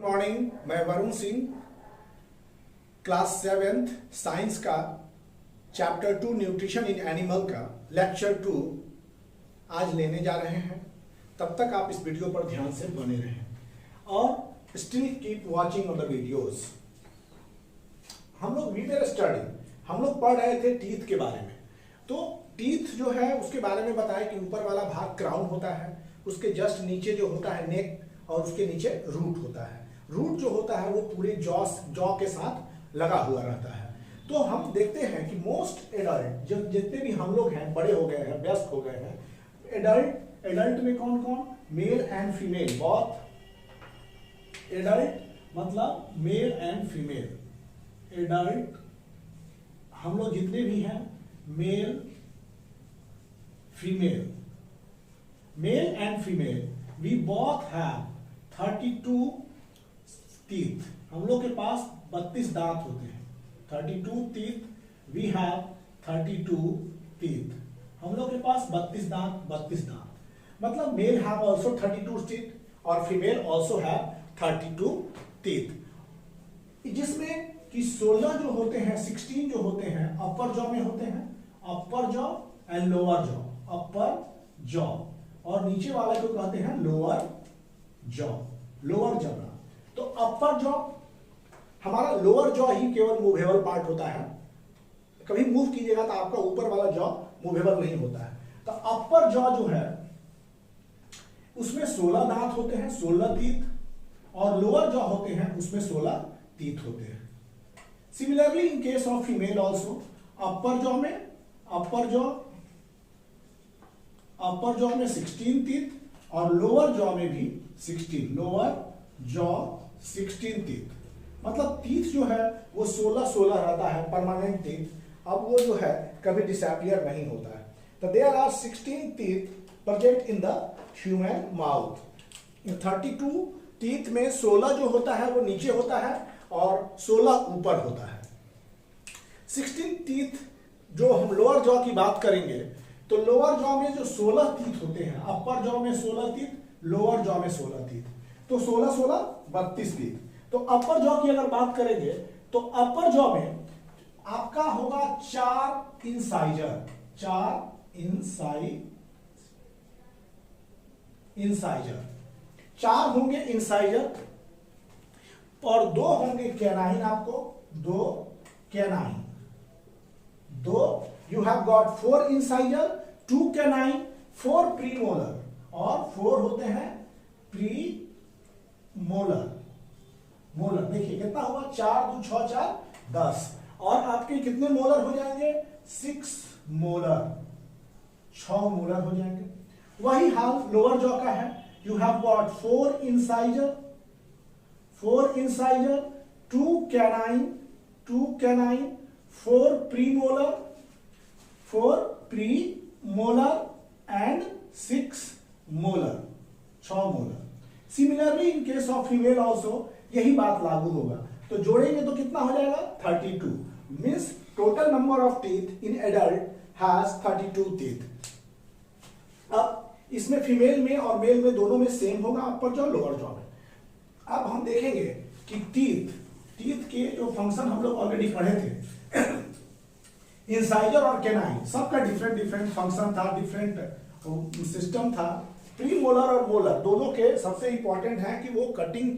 Morning. मैं Varun Singh class 7th science का chapter 2 nutrition in animal का लेक्चर 2 आज लेने जा रहे हैं। तब तक आप इस वीडियो पर ध्यान से बने रहें और still keep watching on the videos. हम लोग पढ़ रहे थे टीथ के बारे में। तो टीथ जो है उसके बारे में बताया कि ऊपर वाला भाग क्राउन होता है, उसके जस्ट नीचे जो होता है नेक, और उसके नीचे रूट होता है। रूट जो होता है वो पूरे जॉ के साथ लगा हुआ रहता है। तो हम देखते हैं कि मोस्ट एडल्ट जो जितने भी हम लोग हैं, बड़े हो गए हैं, व्यस्त हो गए हैं, एडल्ट में कौन कौन, मेल एंड फीमेल, बहुत एडल्ट मतलब मेल एंड फीमेल। एडल्ट हम लोग जितने भी हैं, male and female, we both have 32 teeth। हम लोग के पास 32 दांत होते हैं। 32 teeth, we have 32 teeth। हम लोग के पास 32 दांत मतलब मेल हैव आल्सो 32 teeth और फीमेल आल्सो हैव 32 teeth। जिसमें कि 16 जो होते हैं, 16 जो होते हैं अपर जॉ में होते हैं, अपर jaw and lower jaw. Upper jaw और नीचे वाले को कहते हैं लोअर जॉ। तो अपर जॉ, हमारा लोअर जॉ ही केवल मूवेबल पार्ट होता है। कभी मूव कीजिएगा तो आपका ऊपर वाला जॉ मूवेबल नहीं होता है। तो अपर जॉ जो है उसमें 16 दांत होते हैं, 16 टीथ, और लोअर जॉ होते हैं उसमें 16 टीथ होते हैं। Similarly in case of female also, upper jaw में 16 टीथ और लोअर जॉ में भी 16, लोअर जॉ 16 टीथ। मतलब टीथ जो है वो 16 रहता है, परमानेंट टीथ। अब वो जो है कभी डिसअपियर नहीं होता है। तो there are 16 teeth present in the human mouth. 32 teeth में 16 जो होता है वो नीचे होता है और 16 ऊपर होता है। 16 टीथ जो हम लोअर जॉ की बात करेंगे तो लोअर जॉ में जो 16 टीथ होते हैं, अपर जॉ में 16 टीथ, लोअर जॉ में 16 टीथ, तो 16 32 टीथ। तो अपर जॉ की अगर बात करेंगे तो अपर जॉ में आपका होगा 4 इंसाइजर, 4 होंगे इंसाइजर और 2 होंगे कैनाइन। आपको 2 canine, you have got 4 incisor, 2 canine, 4 premolar और 4 होते हैं premolar। देखिए कितना हुआ, 4 2 6 4 10, और आपके कितने मोलर हो जाएंगे, 6 मोलर, 6 मोलर हो जाएंगे। वही हाल लोअर जॉ का है। you have got 4 incisor, 2 canine, 4 premolar and 6 molar, 6 molar. Similarly in case of female also यही बात लागू होगा। तो जोड़ेंगे तो कितना हो जाएगा, 32। Means total number of teeth in adult has 32 teeth. अब इसमें फीमेल में और मेल में दोनों में सेम होगा, अपर जॉ लोअर जॉ में। अब हम देखेंगे कि टीथ के जो फंक्शन हम लोग ऑलरेडी पढ़े थे, इंसाइजर और कैनाइन, सबका डिफरेंट फंक्शन था, डिफरेंट सिस्टम था। प्रीमोलर और मोलर दोनों के सबसे इंपॉर्टेंट है कि वो कटिंग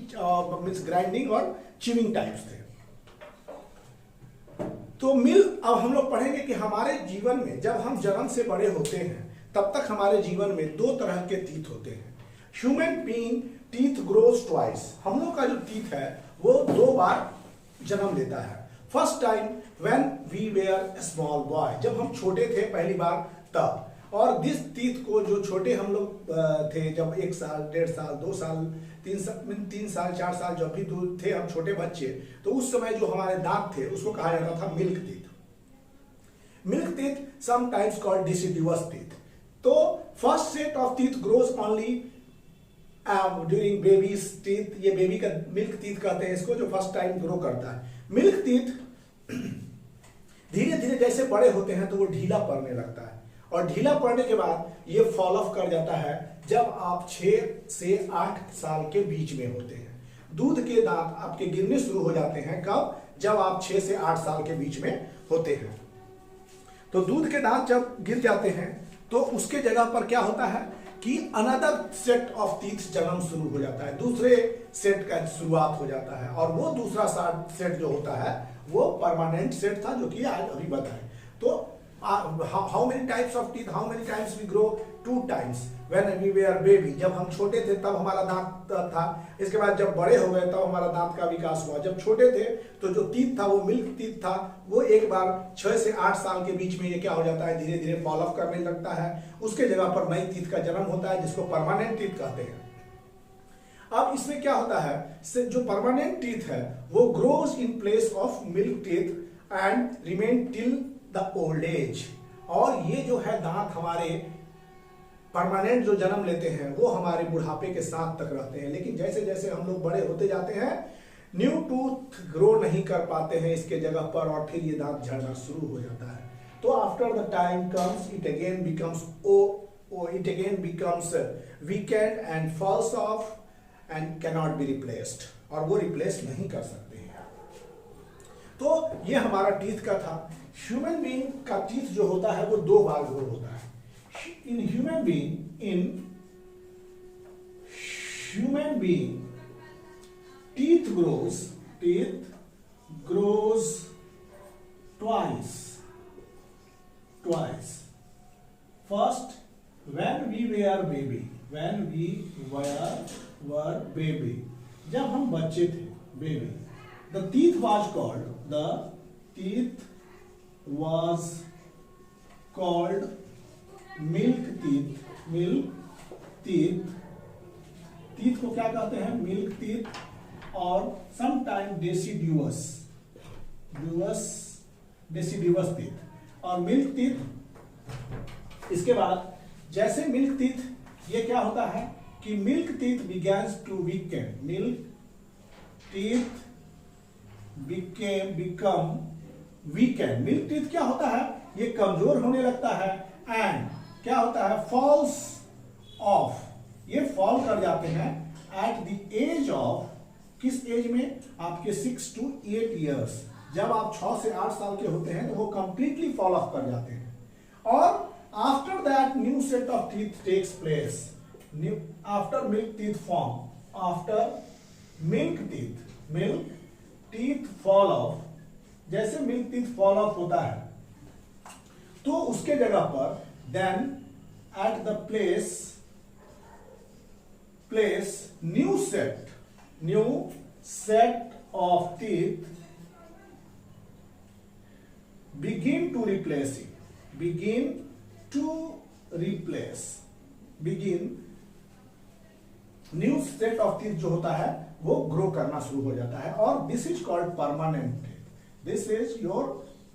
मींस ग्राइंडिंग और चिविंग टाइप्स थे। तो अब हम लोग पढ़ेंगे कि हमारे जीवन में जब हम जन्म से बड़े होते हैं तब तक हमारे जीवन में 2 तरह के टीथ होते हैं। Human being teeth grows twice. हम लोग का जो टीथ है वो 2 बार जन्म लेता है। First time when we were small boy, जब हम छोटे थे पहली बार तब। और दिस टीथ को जो छोटे हम लोग थे, जब 1 साल 1.5 साल 2 साल 3 साल 4 साल जब भी थे हम छोटे बच्चे, तो उस समय जो हमारे दांत थे उसको कहा जाता था milk teeth, sometimes called deciduous teeth. तो first set of teeth grows only during babies teeth. ये बेबी का मिल्क टीथ कहते हैं इसको, जो फर्स्ट टाइम ग्रो करता है। मिल्क टीथ धीरे धीरे जैसे बड़े होते हैं तो वो ढीला पड़ने लगता है, और ढीला पड़ने के बाद ये फॉल ऑफ कर जाता है जब आप 6 से 8 साल के बीच में होते हैं। दूध के दांत आपके गिरने शुरू हो जाते हैं कब? जब आप 6 से 8 साल के बीच में होते हैं। तो दूध के दांत जब गिर जाते हैं तो उसके जगह पर क्या होता है कि अनदर सेट ऑफ टीथ जन्म शुरू हो जाता है, दूसरे सेट का शुरुआत हो जाता है, और वो दूसरा सेट जो होता है वो परमानेंट सेट था, जो कि आज अभी बताएं। तो how many types of teeth, how many times we grow? 2 times when we were baby, जब हम छोटे थे तब हमारा दांत था, इसके बाद जब बड़े हो गए तब हमारा दांत का विकास हुआ। जब छोटे थे तो जो टीथ था वो मिल्क टीथ था, वो एक बार 6 से 8 साल के बीच में ये क्या हो जाता है, धीरे धीरे फॉल ऑफ करने लगता है, उसके जगह पर नई टीथ का जन्म होता है जिसको परमानेंट टीथ कहते हैं। अब इसमें क्या होता है, जो परमानेंट टीथ है वो grows in place of milk teeth and remain till the old age. और ये जो है दांत हमारे परमानेंट जो जन्म लेते हैं वो हमारे बुढ़ापे के साथ तक रहते हैं, लेकिन जैसे जैसे हम लोग बड़े होते जाते हैं न्यू टूथ ग्रो नहीं कर पाते हैं इसके जगह पर, और फिर ये दांत झड़ना शुरू हो जाता है। तो after the time comes it again becomes weakened and falls off and cannot be replaced, और वो रिप्लेस नहीं कर सकते हैं। तो ये हमारा टीथ का था। ह्यूमन बीइंग का टीथ जो होता है वो 2 बार ग्रो होता है। in human being teeth grows twice. First, when we were baby, जब हम बच्चे थे, baby, the teeth was called milk teeth को क्या कहते हैं? मिल्क टीथ, और सम टाइम डेसिड्यूअस टीथ और मिल्क टीथ। इसके बाद जैसे मिल्क टीथ ये क्या होता है कि milk teeth begins to weaken, milk teeth become weaken. Milk teeth क्या होता है, ये कमजोर होने लगता है, एंड क्या होता है, फॉल्स ऑफ, ये फॉल कर जाते हैं एट द एज ऑफ, किस एज में? आपके 6 to 8 ईयर्स। जब आप 6 से 8 साल के होते हैं तो वो कंप्लीटली फॉल ऑफ कर जाते हैं, और after that new set of teeth takes place. After milk teeth form, after milk teeth fall off, जैसे मिल्क टीथ फॉल ऑफ होता है तो उसके जगह पर then at the place new set of teeth begin to replace new set of teeth जो होता है वो ग्रो करना शुरू हो जाता है, और this is called permanent teeth. This is your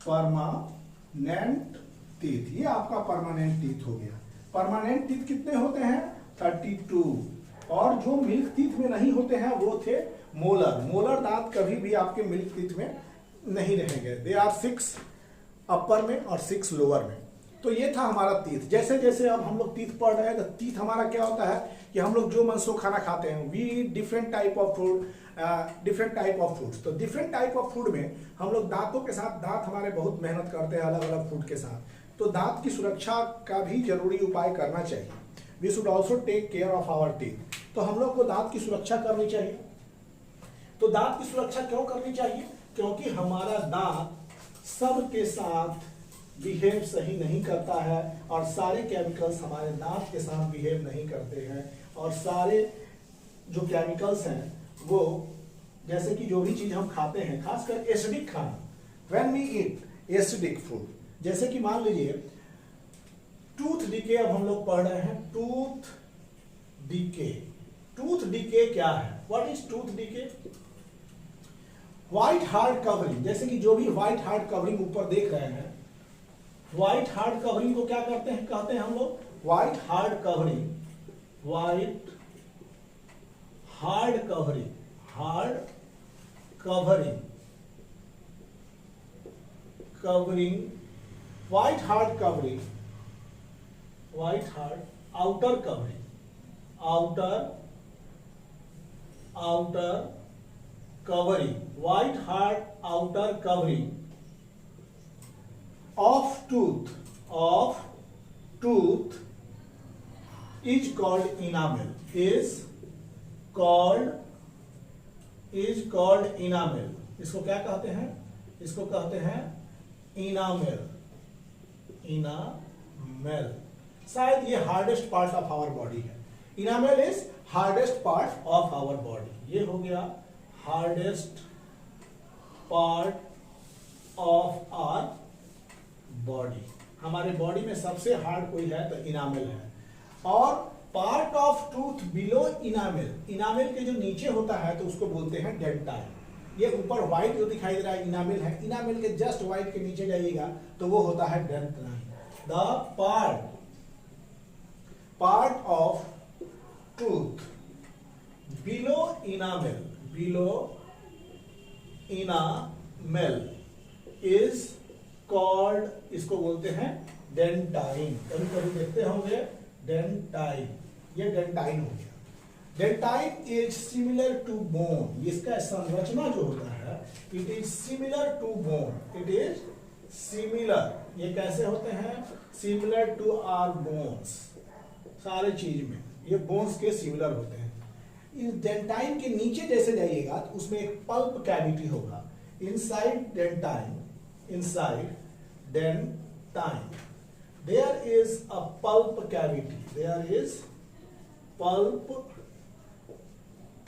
permanent teeth, ये आपका परमानेंट टीथ हो गया। परमानेंट टीथ कितने होते हैं? 32। और जो मिल्क टीथ में नहीं होते हैं वो थे मोलर दांत कभी भी आपके मिल्क टीथ में नहीं रहेंगे। दे आर 6 अपर में और 6 लोअर में। तो ये था हमारा टीथ। जैसे जैसे अब हम लोग टीथ पढ़ रहे हैं तो टीथ हमारा क्या होता है कि हम लोग जो मन सो खाना खाते हैं, we different type of foods. तो डिफरेंट टाइप ऑफ फूड में हम लोग दांतों के साथ, दांत हमारे बहुत मेहनत करते हैं अलग अलग फूड के साथ, तो दांत की सुरक्षा का भी जरूरी उपाय करना चाहिए। We should also take care of our teeth. तो हम लोग को दांत की सुरक्षा करनी चाहिए। तो दांत की सुरक्षा क्यों करनी चाहिए? क्योंकि हमारा दांत सबके साथ बिहेव सही नहीं करता है, और सारे केमिकल्स हमारे दांत के साथ बिहेव नहीं करते हैं, और सारे जो केमिकल्स हैं वो, जैसे कि जो भी चीज हम खाते हैं, खासकर एसिडिक खाना, when we eat acidic food, जैसे कि मान लीजिए टूथ डीके, अब हम लोग पढ़ रहे हैं टूथ डीके। टूथ डीके क्या है? What is tooth decay? White hard covering, जैसे कि जो भी व्हाइट हार्ड कवरिंग ऊपर देख रहे हैं, व्हाइट हार्ड कवरिंग को क्या करते हैं, कहते हैं हम लोग white hard covering. White hard covering, hard covering, white hard covering, white hard outer covering, outer covering, white hard outer covering of tooth is called enamel. Is called enamel. इसको क्या कहते हैं? इसको कहते हैं enamel. शायद ये hardest part of our body है. Enamel is hardest part of our body. ये हो गया hardest part of our body. हमारे बॉडी में सबसे हार्ड कोई है तो इनामेल है. और part of tooth below enamel, enamel के जो नीचे होता है तो उसको बोलते हैं डेंटाइन. ये ऊपर व्हाइट जो दिखाई दे रहा है इनामेल है. इनामेल के जस्ट व्हाइट के नीचे जाइएगा तो वो होता है dentine. The part of tooth below enamel is called, इसको बोलते हैं डेंटाइन. कभी कभी देखते होंगे डेंटाइन. ये डेंटाइन हो गया. Dentine is similar to bone. इसका संरचना जो होता है it is similar to bone. It is similar. ये कैसे होते हैं? Similar to our bones. सारे चीज में ये बोन्स के सिमिलर होते हैं. इस डेंटाइन के नीचे जैसे जाइएगा तो उसमें एक पल्प कैविटी होगा. Inside dentine there is a pulp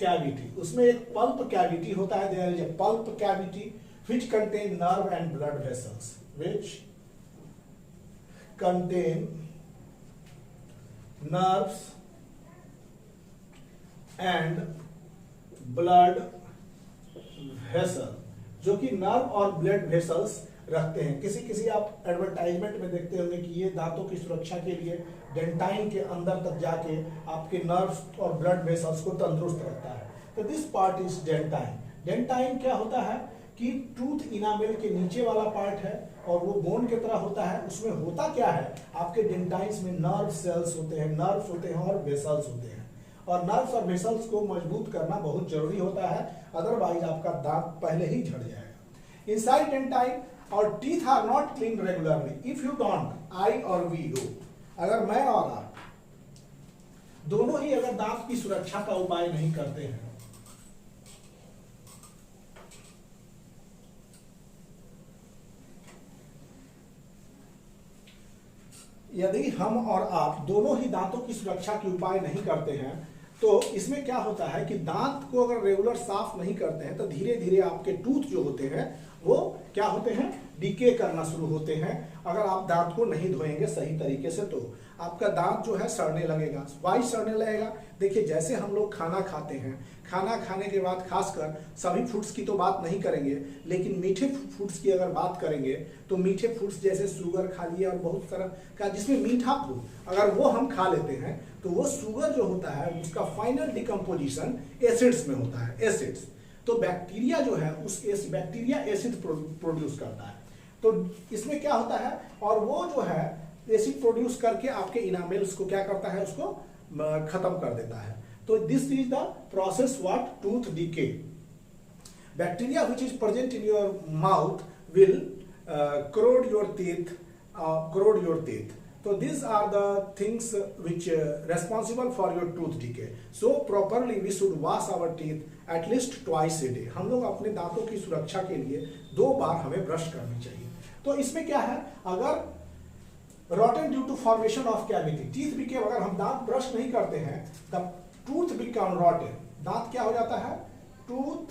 cavity. उसमें एक पल्प कैविटी होता है. There is a pulp cavity which contain nerve and blood vessels. Which contain nerves and blood vessel. जो कि नर्व और ब्लड वेसल्स रखते हैं. किसी आप एडवर्टाइजमेंट में देखते होंगे कि ये दांतों की सुरक्षा के लिए डेंटाइन के अंदर तक जाके आपके नर्व्स और ब्लड वेसल्स को तंदुरुस्त रखता है. तो this part is dentine. Dentine क्या होता है कि टूथ इनामेल के नीचे वाला पार्ट है और वो बोन की तरह होता है. उसमें होता क्या है? आपके डेंटाइन्स में नर्व सेल्स होते हैं, नर्व्स होते हैं और वेसल्स होते हैं. और नर्व्स और वेसल्स को मजबूत करना बहुत जरूरी होता है, अदरवाइज आपका दांत पहले ही झड़ जाएगा. इनसाइड डेंटाइन और teeth are not clean regularly. If you don't, I और वी डू, अगर मैं और आप दोनों ही अगर दांत की सुरक्षा का उपाय नहीं करते हैं, यदि हम और आप दोनों ही दांतों की सुरक्षा के उपाय नहीं करते हैं तो इसमें क्या होता है कि दांत को अगर रेगुलर साफ नहीं करते हैं तो धीरे धीरे आपके टूथ जो होते हैं वो क्या होते हैं? डीके करना शुरू होते हैं. अगर आप दांत को नहीं धोएंगे सही तरीके से तो आपका दांत जो है सड़ने लगेगा. वाई सड़ने लगेगा? देखिए, जैसे हम लोग खाना खाते हैं, खाना खाने के बाद खासकर सभी फूड्स की तो बात नहीं करेंगे, लेकिन मीठे फूड्स की अगर बात करेंगे तो मीठे फूड्स जैसे शुगर खा लिया और बहुत तरह का जिसमें मीठा फूड अगर वो हम खा लेते हैं तो वो शुगर जो होता है उसका फाइनल डिकम्पोजिशन एसिड्स में होता है. एसिड्स तो बैक्टीरिया जो है उस बैक्टीरिया एसिड प्रोड्यूस करता है. तो इसमें क्या होता है? और वो जो है एसिड प्रोड्यूस करके आपके इनामेल्स को क्या करता है? उसको खत्म कर देता है. तो this is the process what tooth decay. Bacteria which is present in your mouth will corrode your teeth. So these are the things which responsible for your tooth decay. So properly we should wash our teeth at least twice a day. हम लोग अपने दांतों की सुरक्षा के लिए 2 बार हमें brush करनी चाहिए. तो इसमें क्या है? अगर rotten due to formation of cavity, teeth became, अगर हम दांत ब्रश नहीं करते हैं the tooth become rotten. दांत क्या हो जाता है? tooth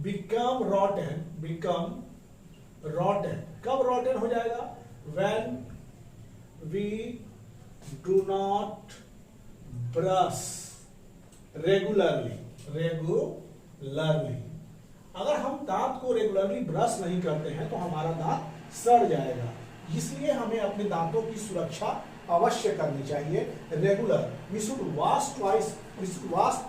become rotten. कब rotten हो जाएगा? When we do not brush regularly. अगर हम दांत को रेगुलरली ब्रश नहीं करते हैं तो हमारा दांत सड़ जाएगा. इसलिए हमें अपने दांतों की सुरक्षा अवश्य करनी चाहिए. Regular we should wash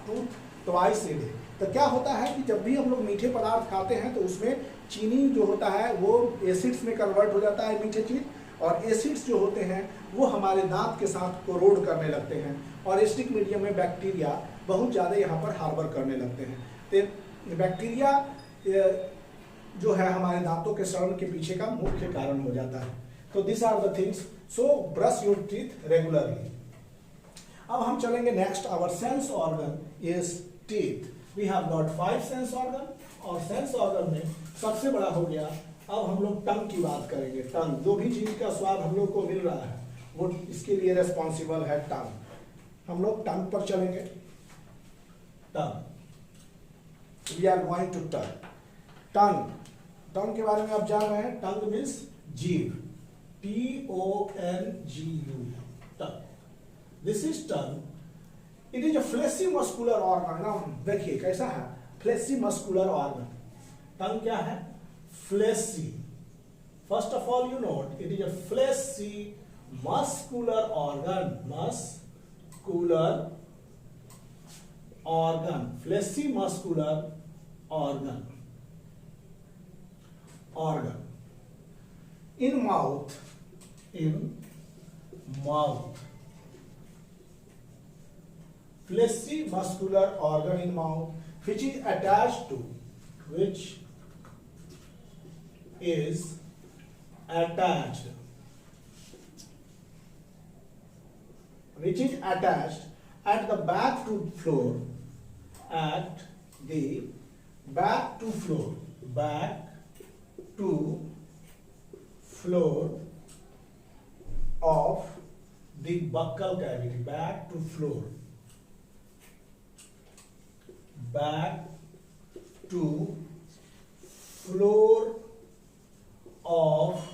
tooth twice a day. तो क्या होता है कि जब भी हम लोग मीठे पदार्थ खाते हैं तो उसमें चीनी जो होता है वो एसिड्स में कन्वर्ट हो जाता है मीठे चीज, और एसिड्स जो होते हैं वो हमारे दांत के साथ कोरोड करने लगते हैं और एसिडिक मीडियम में बैक्टीरिया बहुत ज़्यादा यहाँ पर हार्बर करने लगते हैं। तो बैक्टीरिया जो है हमारे दांतों के सड़न के पीछे का मुख्य कारण हो जाता है। तो this are the things, so brush your teeth regularly. अब हम चलेंगे next, our sense organ is teeth. We have got 5 sense organ, और सेंस ऑर्गन में सबसे बड़ा हो गया, अब हम लोग टंग की बात करेंगे। टंग, जो भी चीज का स्वाद हम लोग को मिल रहा है वो इसके लिए रेस्पॉन्सिबल है टंग। हम लोग टंग पर चलेंगे। Tongue, we are going to tongue. Tongue, tongue के बारे में आप जान रहे हैं, टंग मीन्स जीभ, TONGU, tongue. This is tongue. It is a fleshy muscular organ. ना देखिए कैसा है, फ्लेशी मस्कुलर ऑर्गन। टंग क्या है? Fleshy. First of all you note, it is a fleshy muscular organ. Muscular organ, fleshy muscular organ. Organ in mouth, fleshy muscular organ in mouth, which is attached at the back tooth floor, at the back tooth floor, back to floor of the buccal cavity, back to floor, back to floor of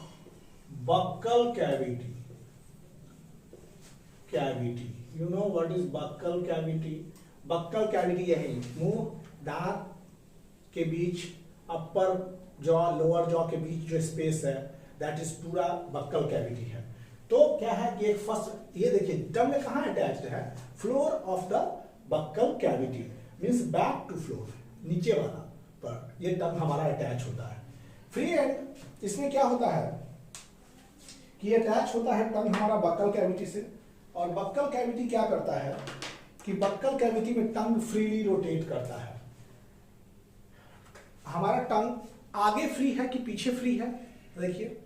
buccal cavity. Cavity, you know what is buccal cavity? Buccal cavity यही मुंह दांत के बीच, अपर jaw lower jaw के बीच जो space है, that is पूरा buccal cavity है। तो क्या है कि एक फर्स्ट, ये देखिए टंग में कहाँ अटैच्ड है? Floor of the buccal cavity, means back to floor, नीचे वाला पर ये टंग हमारा अटैच होता है। फ्री एंड, इसमें क्या होता है कि अटैच होता है टंग हमारा बक्कल कैविटी से, और बक्कल कैविटी क्या करता है कि बक्कल कैविटी में टंग फ्रीली रोटेट करता है। हमारा टंग आगे फ्री है कि पीछे फ्री है? देखिए,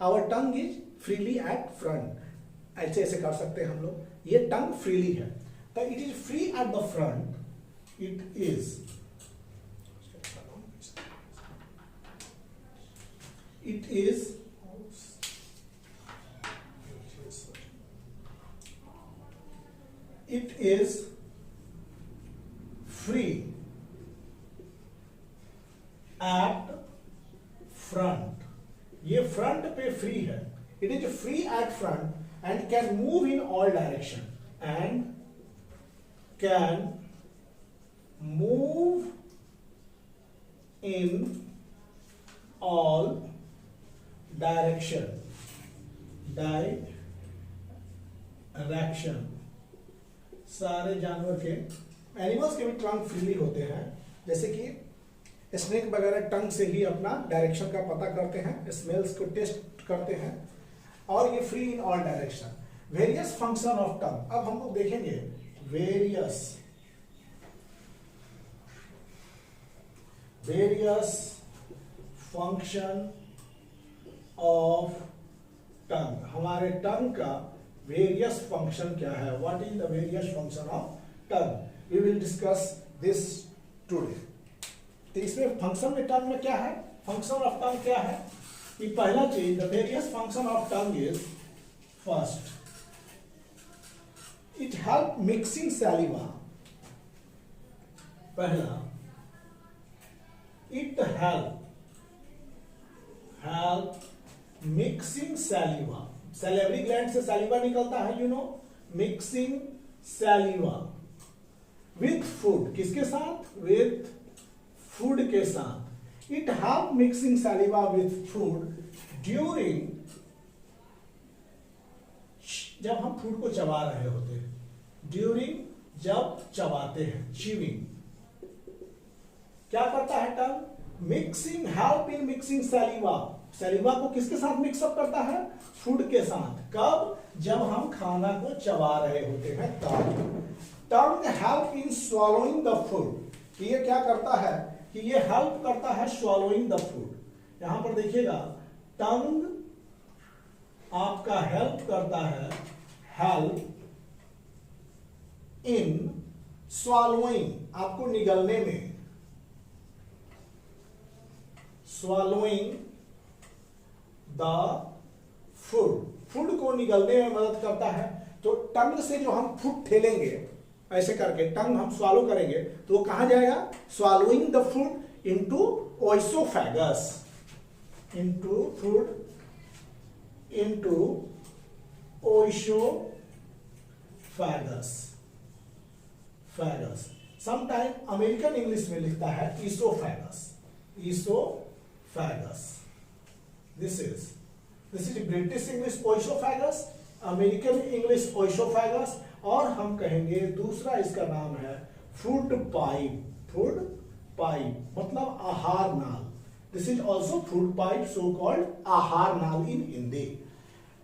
our tongue is freely at front, ऐसे ऐसे कर सकते हैं हम लोग, ये टंग फ्रीली है। तो it is free at the front, it is free at front, ये फ्रंट पे फ्री है। It is free at front end can move in all direction, and can move in all direction, सारे जानवर के, animals के भी टंग freely होते हैं, जैसे कि स्नेक वगैरह टंग से ही अपना डायरेक्शन का पता करते हैं, स्मेल्स को टेस्ट करते हैं, और ये free in all direction. Various function of टंग, अब हम लोग देखेंगे वेरियस फंक्शन ऑफ टंग। हमारे टंग का वेरियस फंक्शन क्या है? What is the various function of tongue? We will discuss this today. तो इसमें फंक्शन में टंग में क्या है? फंक्शन ऑफ टंग क्या है कि पहला चीज, the various function of tongue is first, it help mixing saliva. पहला, it help mixing saliva. Salivary gland से सैलिवा निकलता है, you know, mixing saliva with food. किसके साथ? विथ फूड के साथ। It help mixing saliva with food during, जब हम फूड को चबा रहे होते हैं, ड्यूरिंग, जब चबाते हैं, च्यूइंग। क्या करता है टंग? मिक्सिंग, हेल्प इन मिक्सिंग सैलिवा सैलिवा को किसके साथ मिक्सअप करता है? फूड के साथ। कब? जब हम खाना को चबा रहे होते हैं तब। टंग help in swallowing the food, ये क्या करता है कि ये हेल्प करता है स्वॉलोइंग द फूड। यहां पर देखिएगा टंग आपका हेल्प करता है, हेल्प इन स्वॉलोइंग, आपको निगलने में, स्वॉलोइंग द फूड, फूड को निगलने में मदद करता है। तो टंग से जो हम फूड ठेलेंगे ऐसे करके, टंग हम स्वालो करेंगे तो वो कहां जाएगा? Swallowing the food into oesophagus, into food into oesophagus, phagus. Sometime American English में लिखता है esophagus, esophagus. This is British English oesophagus, American English oesophagus, और हम कहेंगे दूसरा इसका नाम है फूड पाइप, फूड पाइप मतलब आहार नाल। This is also food pipe, so called आहार नाल in Hindi.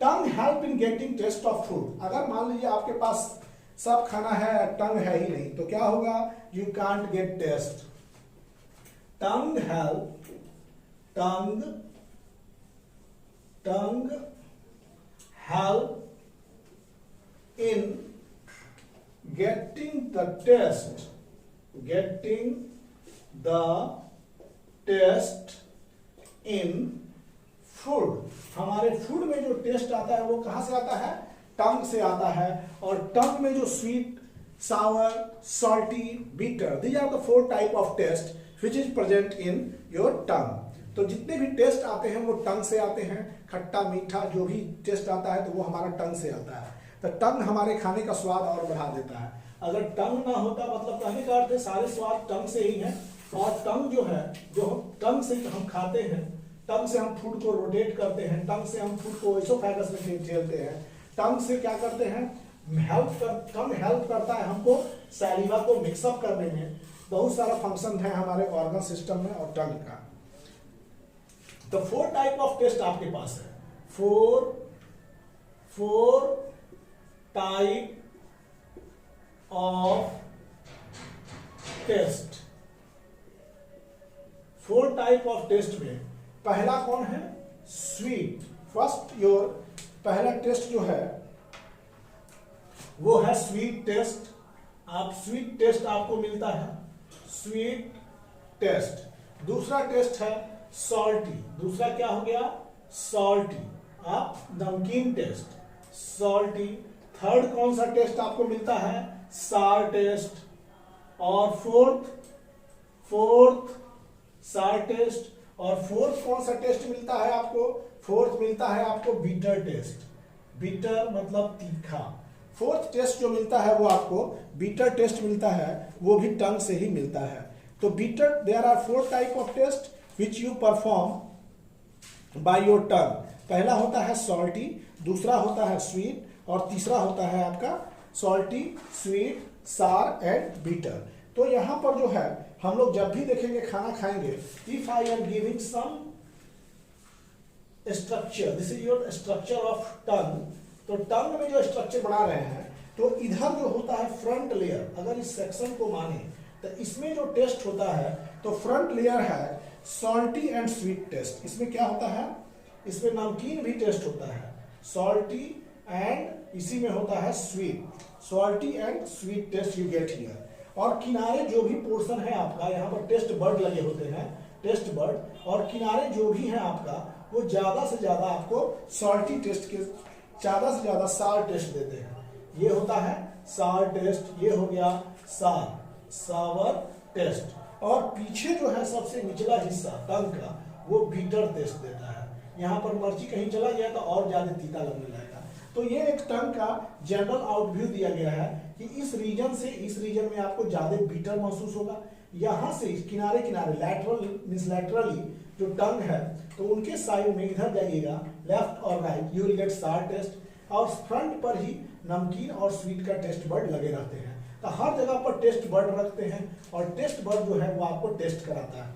Tongue help in getting taste of food, अगर मान लीजिए आपके पास सब खाना है, टंग है ही नहीं, तो क्या होगा? You can't get taste. Tongue help, tongue help in getting the taste in food। हमारे फूड में जो टेस्ट आता है वो कहां से आता है? टंग से आता है। और टंग में जो sweet, sour, salty, bitter, these are the 4 type of taste which is present in your tongue. तो जितने भी टेस्ट आते हैं वो टंग से आते हैं। खट्टा मीठा जो भी टेस्ट आता है तो वो हमारा टंग से आता है। तो टंग हमारे खाने का स्वाद और बढ़ा देता है। अगर टंग ना होता, मतलब कहने का अर्थ है सारे स्वाद टंग से ही हैं। और टंग जो है, जो टंग से हम खाते हैं, टंग से हम फूड को रोटेट करते हैं, टंग से हम फूड को एसोफेगस में ठेलते हैं, टंग से क्या करते हैं? टंग हेल्प करता है हमको सैलिवा को मिक्सअप करने में। बहुत सारा फंक्शन है हमारे ऑर्गन सिस्टम में और टंग का। तो 4 टाइप ऑफ टेस्ट आपके पास है। 4 type of taste. 4 type of taste में पहला कौन है? स्वीट। फर्स्ट योर पहला टेस्ट जो है वो है स्वीट टेस्ट। आप स्वीट टेस्ट आपको मिलता है, स्वीट टेस्ट। दूसरा टेस्ट है सॉल्टी। दूसरा क्या हो गया? सॉल्टी। आप नमकीन टेस्ट, सॉल्टी। थर्ड कौन सा टेस्ट आपको मिलता है? सार टेस्ट। और फोर्थ सार टेस्ट। और फोर्थ कौन सा टेस्ट मिलता है आपको? फोर्थ मिलता है आपको बीटर टेस्ट। बीटर मतलब तीखा। फोर्थ टेस्ट जो मिलता है वो आपको बीटर टेस्ट मिलता है, वो भी टंग से ही मिलता है। तो bitter, there are 4 type of taste which you perform by your tongue. पहला होता है सॉल्टी, दूसरा होता है स्वीट, और तीसरा होता है आपका सॉल्टी, स्वीट, सार एंड बीटर। तो यहां पर जो है हम लोग जब भी देखेंगे खाना खाएंगे, if I am giving some structure, this is your structure of tongue. तो टंग में जो स्ट्रक्चर बना रहे हैं, तो इधर जो होता है फ्रंट लेयर, अगर इस सेक्शन को माने तो इसमें जो टेस्ट होता है, तो फ्रंट लेयर है सॉल्टी एंड स्वीट टेस्ट। इसमें क्या होता है? इसमें नमकीन भी टेस्ट होता है, सॉल्टी एंड इसी में होता है sweet, salty and sweet taste you get here. और किनारे जो भी पोर्शन है आपका, यहाँ पर टेस्ट बर्ड लगे होते हैं, टेस्ट बर्ड, और किनारे जो भी है आपका, वो ज्यादा से ज्यादा आपको सॉल्टी टेस्ट के ज्यादा से ज्यादा सार टेस्ट देते हैं। ये होता है सार टेस्ट, ये हो गया सावर टेस्ट। और पीछे जो है सबसे निचला हिस्सा टंग का, वो बीटर टेस्ट देता है। यहाँ पर मर्ची कहीं चला गया तो और ज्यादा तीता लगने लगेगा। तो ये एक टंग का जनरल आउटव्यू दिया गया है कि इस रीजन से इस रीजन में आपको ज्यादा बीटर महसूस होगा। यहाँ से किनारे किनारे लैटरली जो टंग है, तो उनके साइड में इधर जाइएगा लेफ्ट और राइट, यू विल गेट सार टेस्ट। और फ्रंट पर ही नमकीन और स्वीट का टेस्ट बर्ड लगे रहते हैं। तो हर जगह पर टेस्ट बर्ड रखते हैं, और टेस्ट बर्ड जो है वो आपको टेस्ट कराता है।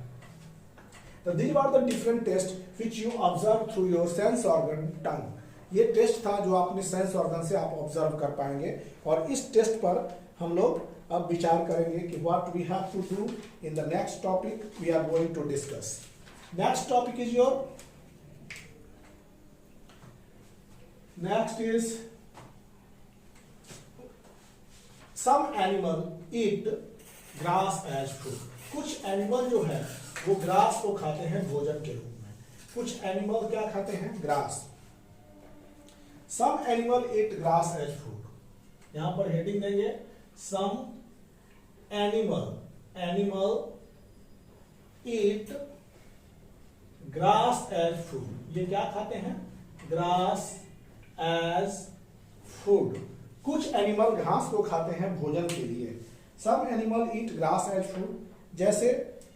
तो these are the different tests which you observe through your sense organ tongue. ये टेस्ट था जो आपने सेंस ऑर्गन से आप ऑब्जर्व कर पाएंगे, और इस टेस्ट पर हम लोग अब विचार करेंगे कि what we have to do in the next topic we are going to discuss. Next topic is your, next is some animal eat grass as food. कुछ एनिमल जो है वो ग्रास को खाते हैं भोजन के रूप में. कुछ एनिमल क्या खाते हैं? Grass. Some animal eat grass as food. यहां पर हेडिंग देंगे some animal eat grass as food. ये क्या खाते हैं? Grass as food. कुछ एनिमल घास को खाते हैं भोजन के लिए. Some animal eat grass as food. जैसे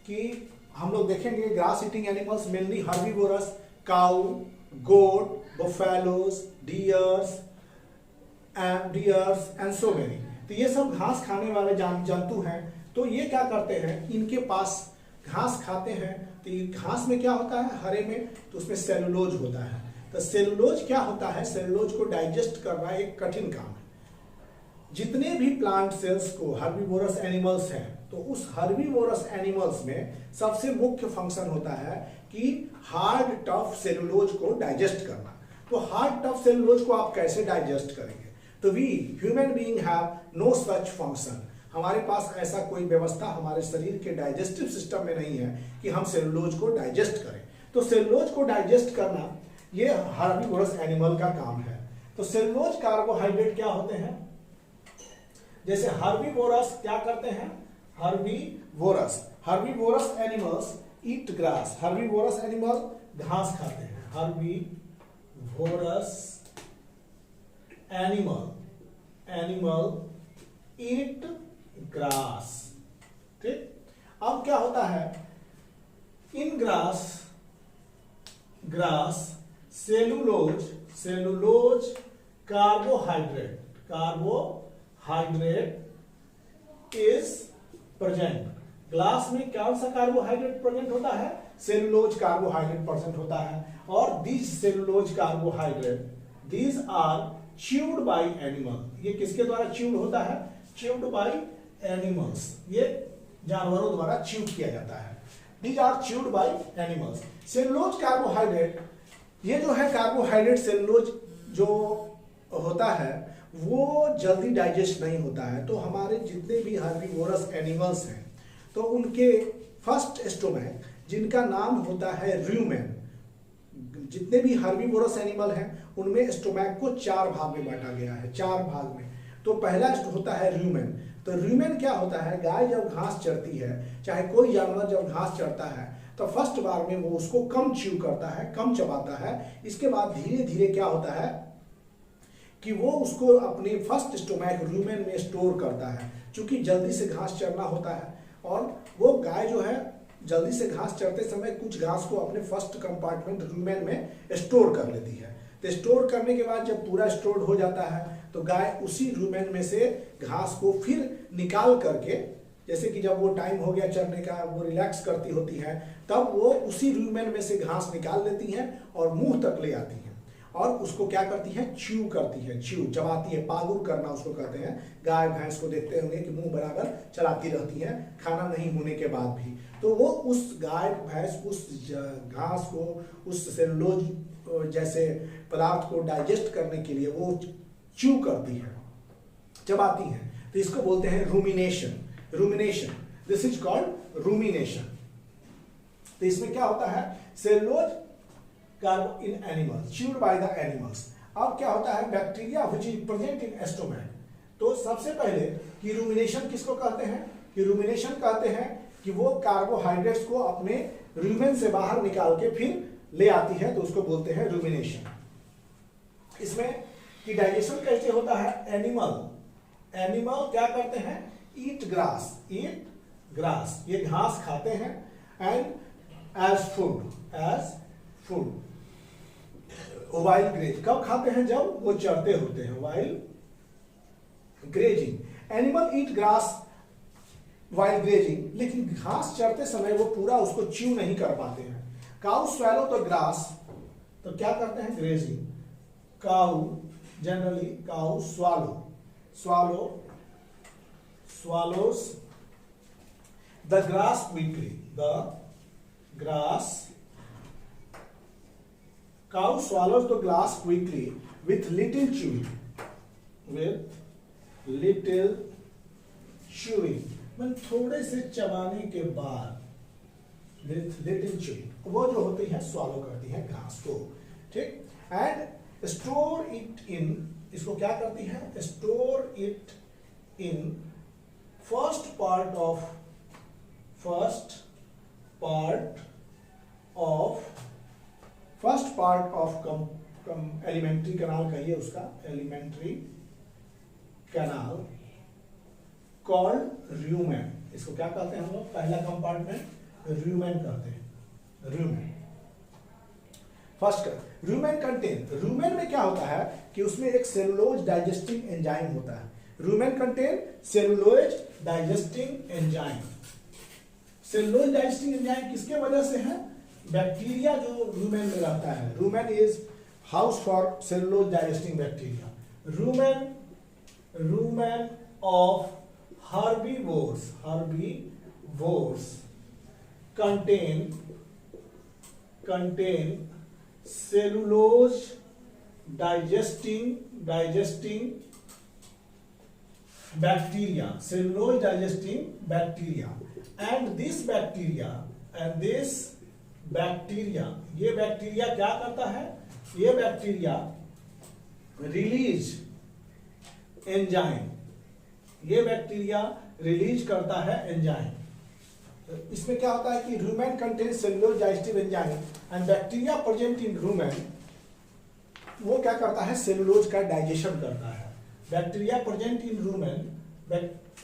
कि हम लोग देखेंगे grass eating animals mainly herbivorous, cow, goat, buffaloes, deers and so many. तो ये सब घास खाने वाले जंतु हैं. तो ये क्या करते हैं? इनके पास घास खाते हैं. तो ये घास में क्या होता है? हरे में, तो उसमें सेलुलोज होता है. तो सेलुलोज क्या होता है? सेलुलोज को डाइजेस्ट करना एक कठिन काम है. जितने भी प्लांट सेल्स को हर्बीवोरस एनिमल्स हैं, तो उस हर्बीवोरस एनिमल्स में सबसे मुख्य फंक्शन होता है कि हार्ड टफ सेलुलोज को डाइजेस्ट करना. तो हार्ड टफ सेलुलोज को आप कैसे डाइजेस्ट करेंगे? तो we human being have no such function. हमारे पास ऐसा कोई व्यवस्था हमारे शरीर के डाइजेस्टिव सिस्टम में नहीं है कि हम सेलुलोज को डाइजेस्ट करें. तो सेलुलोज को डाइजेस्ट करना ये हर्बीवोरस एनिमल का काम है. तो सेलुलोज कार्बोहाइड्रेट क्या होते हैं? जैसे हर्बीवोरस क्या करते हैं? Herbivorous animals eat grass. Herbivorous animal घास खाते हैं. Herbivorous animal eat grass. ठीक. अब क्या होता है? In grass cellulose carbohydrate is present. Grass में कौन सा कार्बोहाइड्रेट प्रेजेंट होता है? सेलुलोज कार्बोहाइड्रेट प्रेजेंट होता है. और these cellulose carbohydrate these are chewed by animal. ये किसके द्वारा च्यूड होता है? Chewed by animals. ये जानवरों द्वारा च्यूड किया जाता है. These are chewed by animals. Cellulose carbohydrate, ये जो है कार्बोहाइड्रेट सेलुलोज जो होता है वो जल्दी डाइजेस्ट नहीं होता है. तो हमारे जितने भी हर्बीवोरस एनिमल्स हैं, तो उनके फर्स्ट स्टोमैक, जिनका नाम होता है रूमेन, जितने भी हर्बीवोरस एनिमल हैं उनमें स्टोमैक को 4 भाग में बांटा गया है. 4 भाग में. तो पहला होता है रूमेन. तो रूमेन क्या होता है? गाय जब घास चरती है, चाहे कोई जानवर जब घास चरता है, तो फर्स्ट बार में वो उसको कम च्यू करता है, कम चबाता है. इसके बाद धीरे धीरे क्या होता है कि वो उसको अपने फर्स्ट स्टोमैक रूमेन में स्टोर करता है. क्योंकि जल्दी से घास चरना होता है, और वो गाय जो है जल्दी से घास चरते समय कुछ घास को अपने फर्स्ट कंपार्टमेंट रूमेन में स्टोर कर लेती है. तो स्टोर करने के बाद जब पूरा स्टोर हो जाता है, तो गाय उसी रूमेन में से घास को फिर निकाल करके, जैसे कि जब वो टाइम हो गया चरने का, वो रिलैक्स करती होती है, तब वो उसी रूमेन में से घास निकाल लेती हैं और मुंह तक ले आती हैं. और उसको क्या करती है? च्यू करती है. च्यू चबाती है. पागुर करना उसको कहते हैं. गाय भैंस को देखते होंगे कि मुंह बराबर चलाती रहती है खाना नहीं होने के बाद भी. तो वो उस गाय भैंस उस घास को, उस सेलुलोज जैसे पदार्थ को डाइजेस्ट करने के लिए वो च्यू करती है, चबाती है. तो इसको बोलते हैं rumination. This is called rumination. तो इसमें क्या होता है? Cellulose कार्बो in animals chewed by the animals. अब क्या होता है? Bacteria which is present in stomach. तो सबसे पहले कि रूमिनेशन किसको कहते हैं? कि रूमिनेशन कहते हैं कि वो कार्बोहाइड्रेट्स को अपने रूमेन से बाहर निकाल के फिर ले आती है, तो उसको बोलते हैं रूमिनेशन. इसमें कि डाइजेशन कैसे होता है? एनिमल क्या करते हैं? Eat grass. ये घास खाते हैं. And as food while graze. कब खाते हैं? जब वो चरते होते हैं. While grazing. Animal eat grass while grazing. लेकिन घास चरते समय वो पूरा उसको च्यू नहीं कर पाते हैं. काउ स्वैलो द ग्रास, तो क्या करते हैं? Grazing. Cow generally cow swallows the grass quickly. Cow swallows the grass quickly with little chewing. मतलब थोड़े से चबाने के बाद, with little chewing, वो जो होती है swallow करती है घास को, ठीक। and store it in, इसको क्या करती है? store it in first part of alimentary canal कहिए उसका, एलिमेंट्री कैनाल कॉल्ड रूमेन। इसको क्या कहते हैं हम लोग? पहला कंपार्टमेंट रूमेन कहते हैं, रूमेन। फर्स्ट कर रूमेन कंटेन, रूमेन में क्या होता है कि उसमें एक सेलुलोज डाइजेस्टिंग एंजाइम होता है। Rumen contain cellulose digesting enzyme. Cellulose digesting enzyme किसके वजह से है? बैक्टीरिया जो रूमेन में रहता है। Rumen is house for cellulose digesting bacteria. Rumen of herbivores contain cellulose digesting bacteria, and this bacteria ये बैक्टीरिया क्या करता है? ये बैक्टीरिया रिलीज एंजाइम, ये बैक्टीरिया रिलीज करता है एंजाइम। इसमें क्या होता है कि rumen contain cellulose digestive enzyme and bacteria present in rumen, वो क्या करता है? सेलुलोज का डाइजेशन करता है। Bacteria present in rumen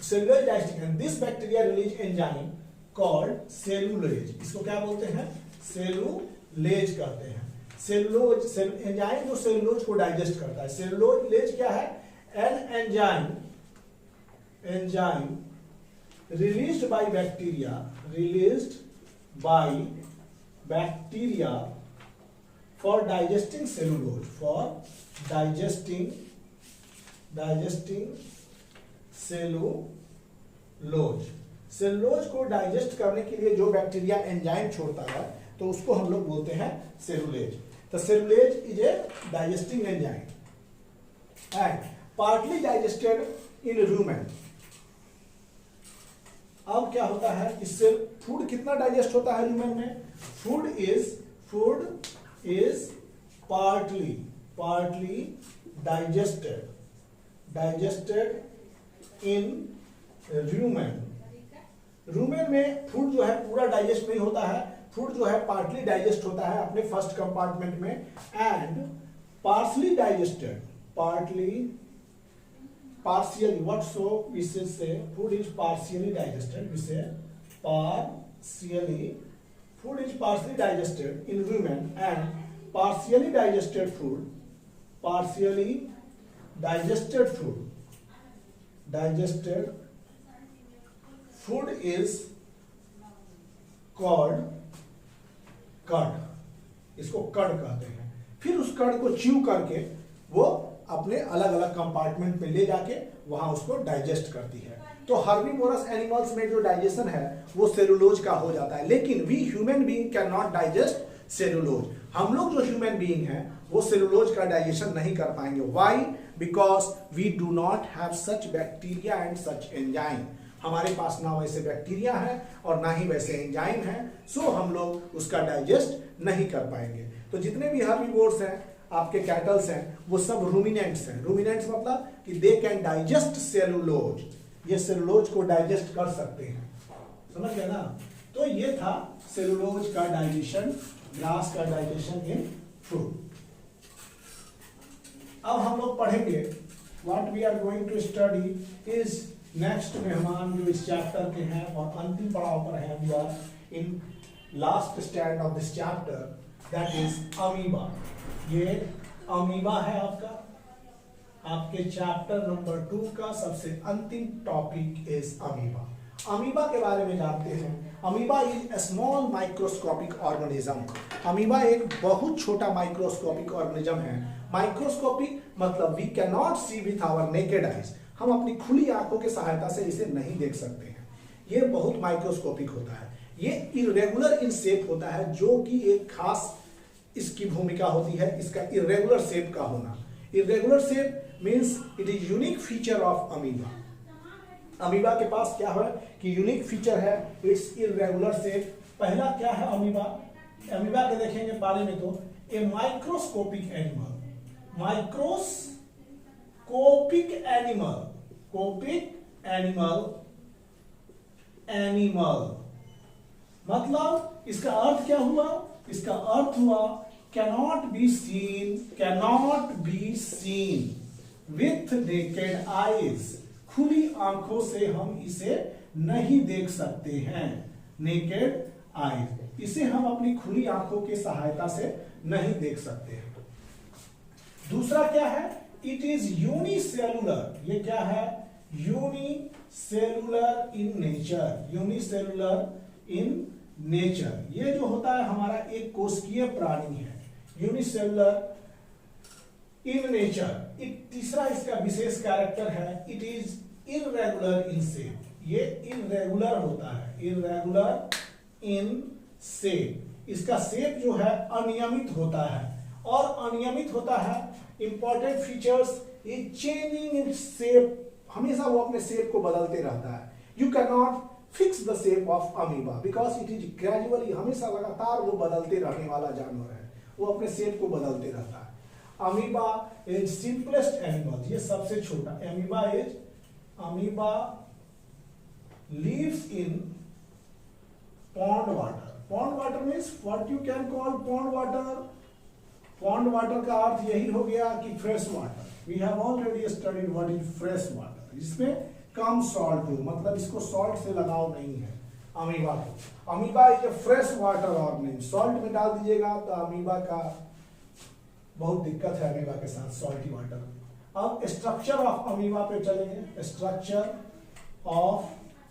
cellulose digestive and this bacteria release enzyme called cellulase. इसको क्या बोलते हैं? सेलुलेज कहते हैं। सेलुलोज एंजाइम जो सेलुलोज को डाइजेस्ट करता है। सेलुलोज क्या है? An enzyme released by bacteria for digesting cellulose, cellulose को डाइजेस्ट करने के लिए जो बैक्टीरिया एंजाइम छोड़ता है तो उसको हम लोग बोलते हैं सेलुलेज। तो cellulase is a digesting enzyme and partly digested in rumen. अब क्या होता है? इससे फूड कितना डाइजेस्ट होता है रूमेन में? Food is partly digested in rumen. Rumen में फूड जो है पूरा डाइजेस्ट नहीं होता है, फूड जो है पार्टली डाइजेस्ट होता है अपने फर्स्ट कंपार्टमेंट में, and partially digested, partially, what so we should say food is partially digested, we say food is partially digested in rumen, and partially digested food is called curd। इसको curd कहते हैं। फिर उस curd को chew करके वो अपने अलग अलग कंपार्टमेंट में ले जाके वहां उसको डाइजेस्ट करती है। तो हर्बीवोरस एनिमल्स में जो डाइजेशन है वो सेलुलोज का हो जाता है, लेकिन we human being can not digest cellulose. हम लोग जो ह्यूमन बीइंग हैं वो सेलुलोज का डाइजेशन नहीं कर पाएंगे। Why? Because we do not have such bacteria and such enzyme. हमारे पास ना वैसे बैक्टीरिया है और ना ही वैसे एंजाइम है, सो हम लोग उसका डाइजेस्ट नहीं कर पाएंगे। तो जितने भी हर्बीवोर्स हैं, आपके कैटल्स हैं, वो सब रूमिनेंट्स हैं। रूमिनेंट्स मतलब कि दे कैन डाइजेस्ट सेलुलोज, ये सेलुलोज को डाइजेस्ट कर सकते हैं। समझ गए ना? तो ये था सेलुलोज का डाइजेशन, ग्रास का डाइजेशन इन फ्रूट। अब हम लोग पढ़ेंगे what we are going to study is next मेहमान जो इस चैप्टर के हैं और अंतिम पड़ाव पर है, we are in last stand of this chapter, that is amoeba. ये अमीबा है आपके चैप्टर नंबर 2 का सबसे अंतिम टॉपिक इज अमीबा। अमीबा के बारे में जानते हैं। Amoeba is a small microscopic organism. Amoeba एक बहुत छोटा माइक्रोस्कोपिक ऑर्गेनिज्म है। माइक्रोस्कोपिक मतलब we can not see with our naked eyes, हम अपनी खुली आंखों की सहायता से इसे नहीं देख सकते हैं। ये बहुत माइक्रोस्कोपिक होता है। ये इरेगुलर इन शेप होता है, जो कि एक खास इसकी भूमिका होती है, इसका इरेगुलर शेप का होना। Irregular shape means it is unique feature of amoeba. Amoeba के पास क्या है कि यूनिक फीचर है, इट्स इरेगुलर शेप। पहला क्या है अमीबा? अमीबा के देखेंगे बारे में तो a microscopic animal. Microscopic animal, copic animal मतलब इसका अर्थ क्या हुआ? इसका अर्थ हुआ cannot be seen with naked eyes। खुली आंखों से हम इसे नहीं देख सकते हैं। नेकेड आईज, इसे हम अपनी खुली आंखों की सहायता से नहीं देख सकते हैं। दूसरा क्या है? It is unicellular. ये क्या है? Unicellular in nature. Unicellular in nature, ये जो होता है हमारा एक कोशिकीय प्राणी है। Unicellular in nature. तीसरा इसका विशेष कैरेक्टर है, it is irregular in shape. ये इरेगुलर होता है, इरेगुलर इन शेप। इसका शेप जो है अनियमित होता है, और अनियमित होता है। Important features is changing in shape, हमेशा वो अपने शेप को बदलते रहता है। You can not fix the shape of amoeba because it is gradually, हमेशा लगातार वो बदलते रहने वाला जानवर है, वो अपने शेप को बदलते रहता है। अमीबा इज सिंपलेस्ट एनिमल, ये सबसे छोटा। Amoeba lives in pond water. Pond water means what you can call pond water? Pond water का अर्थ यही हो गया कि fresh water. We have already studied what is fresh water, जिसमें कम सॉल्ट हो, मतलब इसको सॉल्ट से लगाव नहीं है अमीबा को। Amoeba is A fresh water organism. Salt में डाल दीजिएगा तो अमीबा का बहुत दिक्कत है, अमीबा के साथ सॉल्टी वाटर। अब स्ट्रक्चर ऑफ अमीबा पे चलेंगे। स्ट्रक्चर ऑफ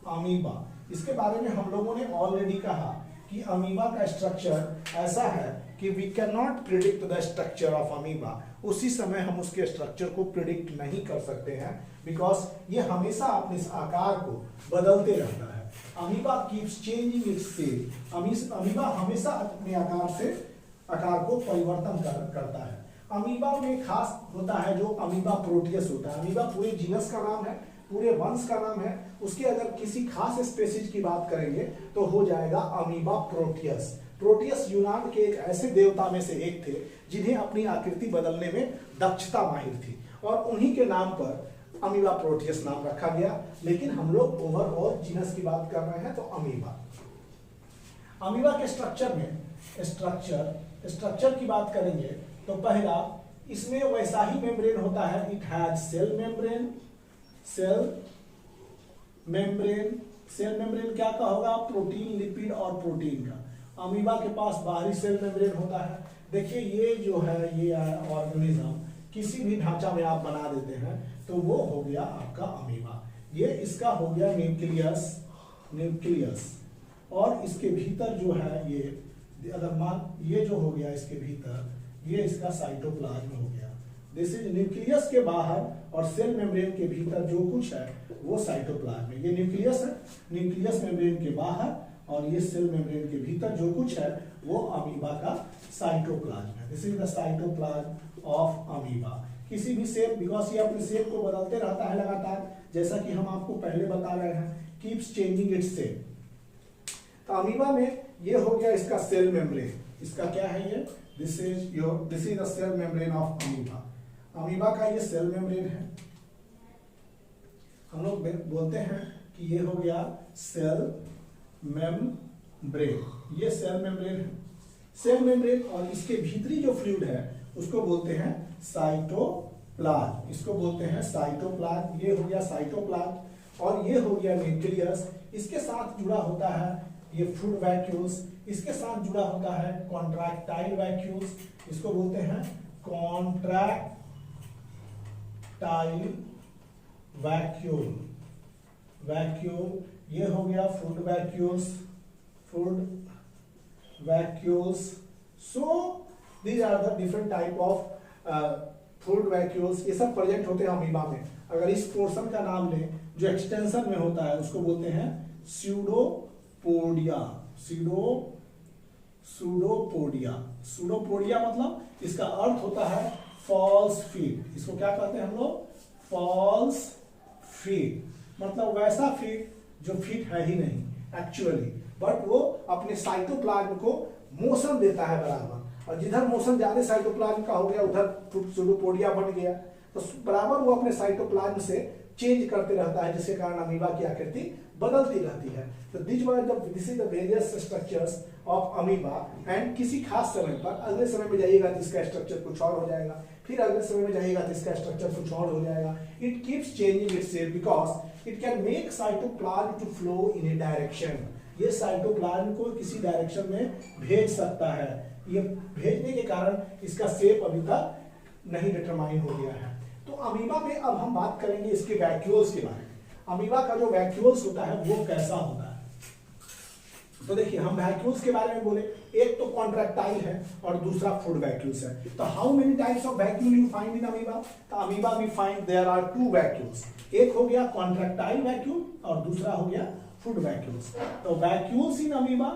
अमीबा, इसके बारे में हम लोगों ने ऑलरेडी कहा कि अमीबा का स्ट्रक्चर ऐसा है कि we can not predict the structure of amoeba. उसी समय हम उसके स्ट्रक्चर को प्रिडिक्ट नहीं कर सकते हैं, बिकॉज ये हमेशा अपने आकार को बदलते रहता है। Amoeba keeps changing its shape. Amoeba हमेशा अपने आकार को परिवर्तन करता है। अमीबा में खास होता है जो अमीबा प्रोटियस होता है। अमीबा पूरे जीनस का नाम है, पूरे वंश का नाम है। उसके अगर किसी खास स्पेसीज की बात करेंगे तो हो जाएगा अमीबा प्रोटियस। प्रोटियस यूनान के एक ऐसे देवता में से एक थे जिन्हें अपनी आकृति बदलने में दक्षता माहिर थी, और उन्हीं के नाम पर अमीबा प्रोटियस नाम रखा गया। लेकिन हम लोग ओवरऑल जीनस की बात कर रहे हैं तो अमीबा के स्ट्रक्चर में स्ट्रक्चर की बात करेंगे तो पहला, इसमें वैसा ही मेम्ब्रेन होता है। इट हैज सेल मेम्ब्रेन क्या का होगा? प्रोटीन, लिपिड और प्रोटीन का। अमीबा के पास बाहरी सेल मेम्ब्रेन होता है। देखिए ये जो है, ये ऑर्गेनिज्म किसी भी ढांचा में आप बना देते हैं तो वो हो गया आपका अमीबा। ये इसका हो गया न्यूक्लियस, और इसके भीतर जो है ये, अगर मान ये जो हो गया इसके भीतर, ये इसका साइटोप्लाज्म हो गया। दिस इज न्यूक्लियस के बाहर और सेल मेम्ब्रेन के भीतर जो कुछ है वो साइटोप्लाज्म है। ये न्यूक्लियस है, न्यूक्लियस मेम्ब्रेन के बाहर, और ये सेल मेम्ब्रेन के भीतर जो कुछ है वो अमीबा का साइटोप्लाज्म है। This is the cytoplasm of amoeba. किसी भी शेप, बिकॉज ये अपने शेप को बदलते रहता है लगातार, जैसा कि हम आपको पहले बता रहे हैं, कीप्स चेंजिंग इट्स शेप। तो अमीबा में ये हो गया इसका सेल मेम्ब्रेन। इसका क्या है ये? This is the cell membrane of amoeba. Amoeba का ये सेल मेम्ब्रेन है। हम लोग बोलते हैं कि ये हो गया सेल मेम्ब्रेन। ये सेल मेम्ब्रेन है। सेल मेम्ब्रेन और इसके भीतरी जो फ्लूइड है उसको बोलते हैं साइटोप्लाज्म। इसको बोलते हैं साइटोप्लाज्म। ये हो गया साइटोप्लाज्म, और ये हो गया न्यूक्लियस। इसके साथ जुड़ा होता है ये फूड वैक्यूल्स। इसके साथ जुड़ा होता है कॉन्ट्रैक्टाइल वैक्यूल्स। इसको बोलते हैं कॉन्ट्रैक्टाइल वैक्यूल। ये हो गया food vacuoles. So these are the different type of food vacuoles. ये सब प्रेजेंट होते हैं अमीबा में। अगर इस पोर्शन का नाम लें जो एक्सटेंशन में होता है उसको बोलते हैं स्यूडोपोडिया। सूडोपोडिया मतलब इसका अर्थ होता है फॉल्स फीट। इसको क्या कहते हैं हम लोग? फॉल्स फीट, मतलब वैसा फीट जो फीट है ही नहीं एक्चुअली, बट वो अपने साइटोप्लाज्म को मोशन देता है बराबर, और जिधर मोशन ज्यादा साइटोप्लाज्म का हो गया उधर सूडोपोडिया बन गया। तो बराबर वो अपने साइटोप्लाज्म से चेंज करते रहता है, जिसके कारण अमीबा की आकृति बदलती रहती है। तो this is the various structures of amoeba. And किसी खास समय पर, अगले समय में जाइएगा तो इसका स्ट्रक्चर कुछ और हो जाएगा, फिर अगले समय में जाइएगा तो इसका स्ट्रक्चर कुछ और हो जाएगा। It keeps changing itself because it can make cytoplasm to flow in a direction. ये साइटोप्लाज्म को किसी डायरेक्शन में भेज सकता है। ये भेजने के कारण इसका शेप अभी तक नहीं डिटरमाइन हो गया है। तो अमीबा में अब हम बात करेंगे इसके वैक्यूल्स के बारे में। अमीबा का जो वैक्यूल्स होता है वो कैसा होता है? तो देखिए, हम वैक्यूल्स के बारे में बोले, एक तो कॉन्ट्रैक्टाइल है और दूसरा फूड वैक्यूल्स है। तो how many types of vacuole you find in amoeba? तो amoeba we find there are two vacuoles. एक हो गया कॉन्ट्रैक्टाइल वैक्यूल और दूसरा हो गया फूड वैक्यूल्स। तो वैक्यूल्स इन अमीबा,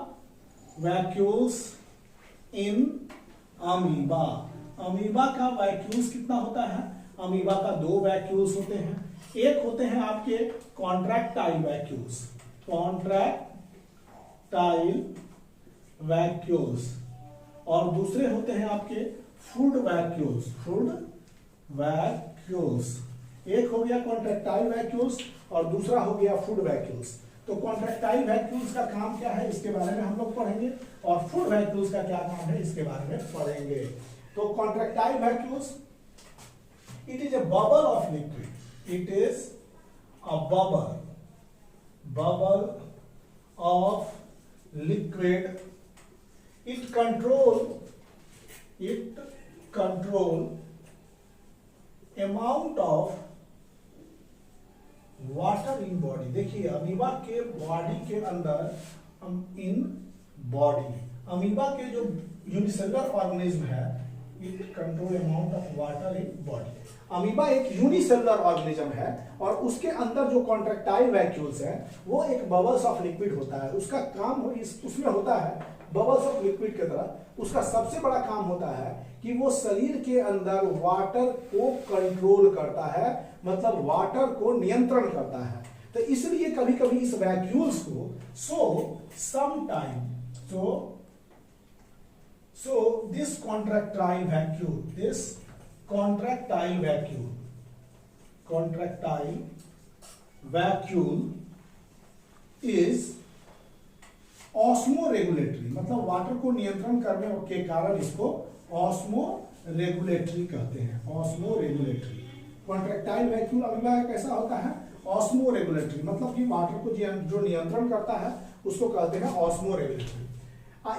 अमीबा का वैक्यूल्स कितना होता है? अमीबा का दो वैक्यूल्स होते हैं। एक होते हैं आपके कॉन्ट्रैक्टाइल वैक्यूल्स और दूसरे होते हैं आपके फूड वैक्यूल्स। एक हो गया कॉन्ट्रैक्टाइल वैक्यूल्स और दूसरा हो गया फूड वैक्यूल्स। तो कॉन्ट्रैक्टाइल वैक्यूल्स का काम क्या है इसके बारे में हम लोग पढ़ेंगे, और फूड वैक्यूल्स का क्या काम है इसके बारे में पढ़ेंगे। तो contractile vacuoles, it is a bubble of liquid. It is a bubble of liquid. It control amount of water in body. देखिए, अमीबा के बॉडी के अंदर इन बॉडी, अमीबा के जो यूनिसेलुलर ऑर्गेनिज्म है, it control amount of water in body. Amoeba एक unicellular organism है और उसके अंदर जो कॉन्ट्रैक्टाइल वैक्यूल्स है वो एक बबल्स ऑफ लिक्विड होता है। उसका काम उसमें होता है बबल्स ऑफ लिक्विड की तरह। उसका सबसे बड़ा काम होता है कि वो शरीर के अंदर वाटर को कंट्रोल करता है, मतलब वाटर को नियंत्रण करता है। तो इसलिए कभी कभी इस वैक्यूल्स को this contractile vacuole is osmoregulatory, मतलब वाटर को नियंत्रण करने के कारण इसको ऑस्मोरेगुलेटरी कहते हैं। ऑस्मोरेगुलेटरी कॉन्ट्रैक्टाइल वैक्यूल अमीबा कैसा होता है? ऑस्मोरेगुलेटरी, मतलब कि वाटर को जो नियंत्रण करता है उसको कहते हैं ऑस्मोरेगुलेटरी।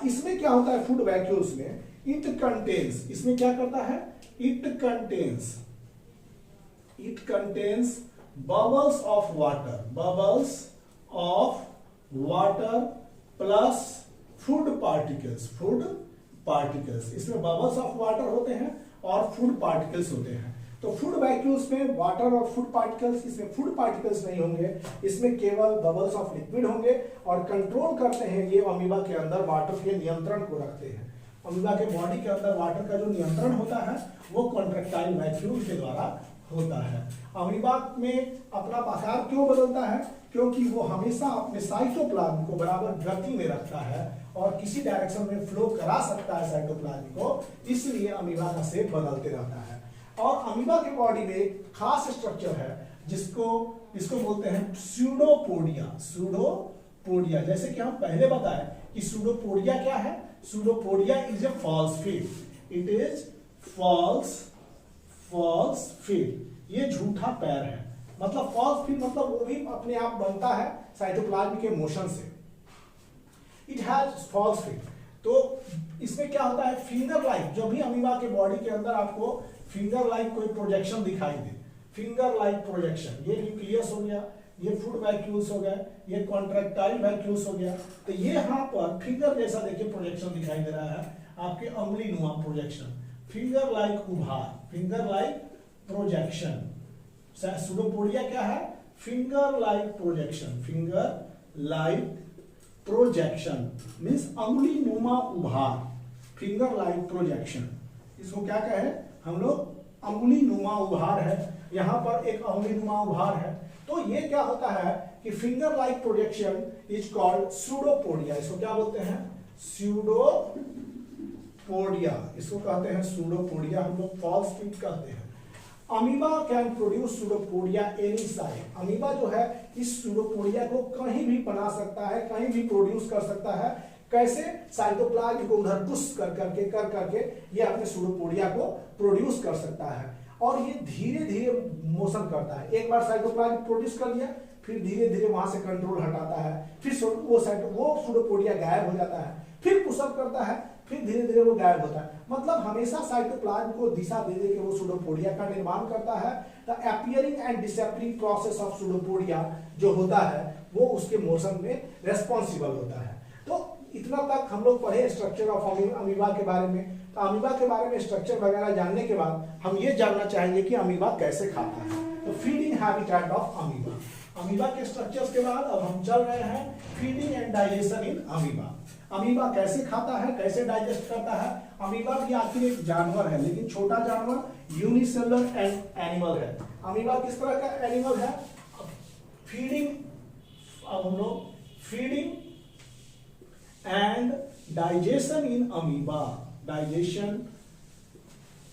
इसमें क्या होता है फूड वैक्यूल्स में? इट कंटेन्स, इसमें क्या करता है? It contains bubbles of water plus food particles. इसमें बबल्स ऑफ वाटर होते हैं और फूड पार्टिकल्स होते हैं। तो फूड वैक्यूल्स में वाटर और फूड पार्टिकल्स, इसमें फूड पार्टिकल्स नहीं होंगे, इसमें केवल बबल्स ऑफ लिक्विड होंगे और कंट्रोल करते हैं ये अमीबा के अंदर वाटर के नियंत्रण को रखते हैं। अमीबा के बॉडी के अंदर वाटर का जो नियंत्रण होता है वो कॉन्ट्रैक्टाइल वैक्यूल के द्वारा होता है। अमीबा में अपना आकार क्यों बदलता है? क्योंकि वो हमेशा अपने साइटोप्लाज्म को बराबर गति में रखता है और किसी डायरेक्शन में फ्लो करा सकता है साइटोप्लाज्म को, इसलिए अमीबा का शेप बदलते रहता है। और अमीबा के बॉडी में एक खास स्ट्रक्चर है जिसको बोलते हैं सूडोपोडिया। जैसे कि हम पहले बताए कि सूडोपोडिया क्या है? Pseudopodia is a false feet. It is false feet. ये झूठा पैर है, मतलब फॉल्स फीट मतलब वो भी अपने आप बनता है साइटोप्लाज्म के मोशन से। It has false feet. तो इसमें क्या होता है? फिंगर लाइक, जो भी अमीबा के बॉडी के अंदर आपको फिंगर लाइक कोई प्रोजेक्शन दिखाई दे, फिंगर लाइक प्रोजेक्शन, ये न्यूक्लियस हो गया, ये फूड वैक्यूल्स हो गया, ये कॉन्ट्रैक्टाइल वैक्यूल्स हो गया। तो ये यहाँ पर फिंगर जैसा देखिए प्रोजेक्शन दिखाई दे रहा है, आपके अंगुली नुमा प्रोजेक्शन, फिंगर लाइक उभार, फिंगर लाइक प्रोजेक्शन। सूडोपोडिया क्या है? Finger like projection, finger like projection means अंगुली नुमा उभार, फिंगर लाइक प्रोजेक्शन। इसको क्या कहे हम लोग? अंगुली नुमा उभार है, यहां पर एक अंगुली नुमा उभार है। तो ये क्या होता है कि finger like projection is called pseudopodia. इसको क्या बोलते हैं? सूडोपोडिया, इसको कहते हैं सूडोपोडिया, हम लोग फॉल्स फिट कहते हैं। Amoeba can produce pseudopodia any side. Amoeba जो है इस सूडोपोडिया को कहीं भी बना सकता है, कहीं भी प्रोड्यूस कर सकता है। कैसे? साइटोप्लाज्म को उधर पुश कर करके ये अपने सूडोपोडिया को प्रोड्यूस कर सकता है। और ये धीरे धीरे मोशन करता है। एक बार साइटोप्लाज्म प्रोड्यूस कर लिया, फिर धीरे धीरे वहां से कंट्रोल हटाता है, फिर वो सूडोपोडिया गायब हो जाता है, फिर पुशअप करता है, फिर धीरे धीरे वो गायब होता है। मतलब हमेशा साइटोप्लाज्म को दिशा दे दे के वो सूडोपोडिया का निर्माण करता है। The appearing and disappearing process of pseudopodia जो होता है वो उसके मोशन में रेस्पॉन्सिबल होता है। तो इतना तक हम लोग पढ़े स्ट्रक्चर ऑफ अमीबा के बारे में। तो अमीबा के बारे में स्ट्रक्चर वगैरह जानने के बाद हम ये जानना चाहेंगे कि अमीबा कैसे खाता है। तो feeding habitat of amoeba, amoeba के स्ट्रक्चर्स के बाद अब हम चल रहे हैं feeding and digestion in amoeba. Amoeba कैसे खाता है, कैसे डाइजेस्ट करता है? अमीबा भी आखिर एक जानवर है, लेकिन छोटा जानवर, यूनिसेलुलर एंड एनिमल है। अमीबा किस तरह का एनिमल है? फीडिंग, अब हम लोग feeding and digestion in amoeba, digestion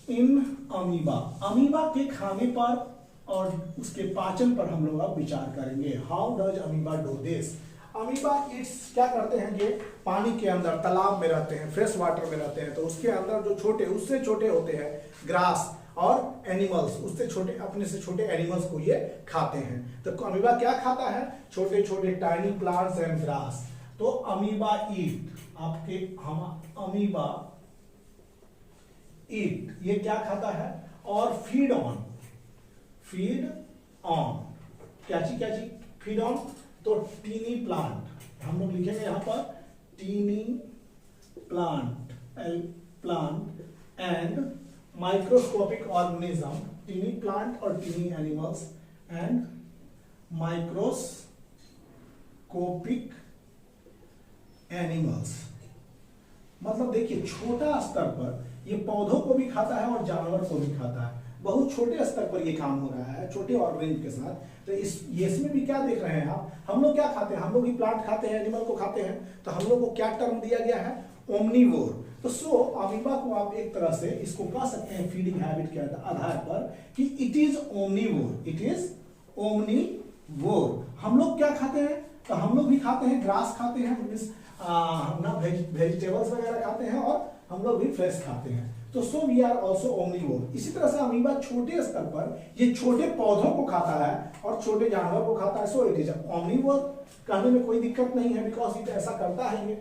in amoeba, amoeba के खाने पर और उसके पाचन पर हम लोग अब विचार करेंगे। How does amoeba do this? Amoeba it's क्या करते हैं? ये पानी के अंदर तालाब में रहते हैं, फ्रेश वाटर में रहते हैं, तो उसके अंदर जो छोटे उससे छोटे होते हैं ग्रास और एनिमल्स, उससे छोटे अपने से छोटे एनिमल्स को ये खाते हैं। तो अमीबा क्या खाता है? छोटे छोटे टाइनी प्लांट्स एंड ग्रास। तो अमीबा ईट, आपके हम अमीबा ईट, ये क्या खाता है? और फीड ऑन, फीड ऑन क्या चीज? फीड ऑन तो टीनी प्लांट, हम लोग लिखेंगे यहां पर tiny plant, plant and microscopic organism, tiny plant और tiny animals and microscopic animals. मतलब देखिए छोटा स्तर पर ये पौधों को भी खाता है और जानवर को भी खाता है। बहुत छोटे स्तर पर ये काम हो रहा है, छोटे ऑर्गेनिज्म के साथ। तो इसमें भी क्या देख रहे हैं आप? हम लोग क्या खाते हैं? हम लोग भी प्लांट खाते हैं, एनिमल को खाते हैं। तो हम लोग को क्या टर्म दिया गया है? ओमनीवोर। तो अमीबा को आप एक तरह से इसको कह सकते हैं फीडिंग हैबिट के आधार पर कि it is omnivore, it is omnivore. हम लोग क्या खाते हैं? तो हम लोग भी खाते हैं, ग्रास खाते हैं, वेजिटेबल्स वगैरह खाते हैं, और हम लोग भी फ्रेश खाते हैं। तो so we are also omnivore. इसी तरह से अमीबा छोटे स्तर पर ये छोटे पौधों को खाता है और छोटे जानवर को खाता है। सो इट इज ओमनीवोर, कहने में कोई दिक्कत नहीं है, बिकॉज इट ऐसा करता है ये।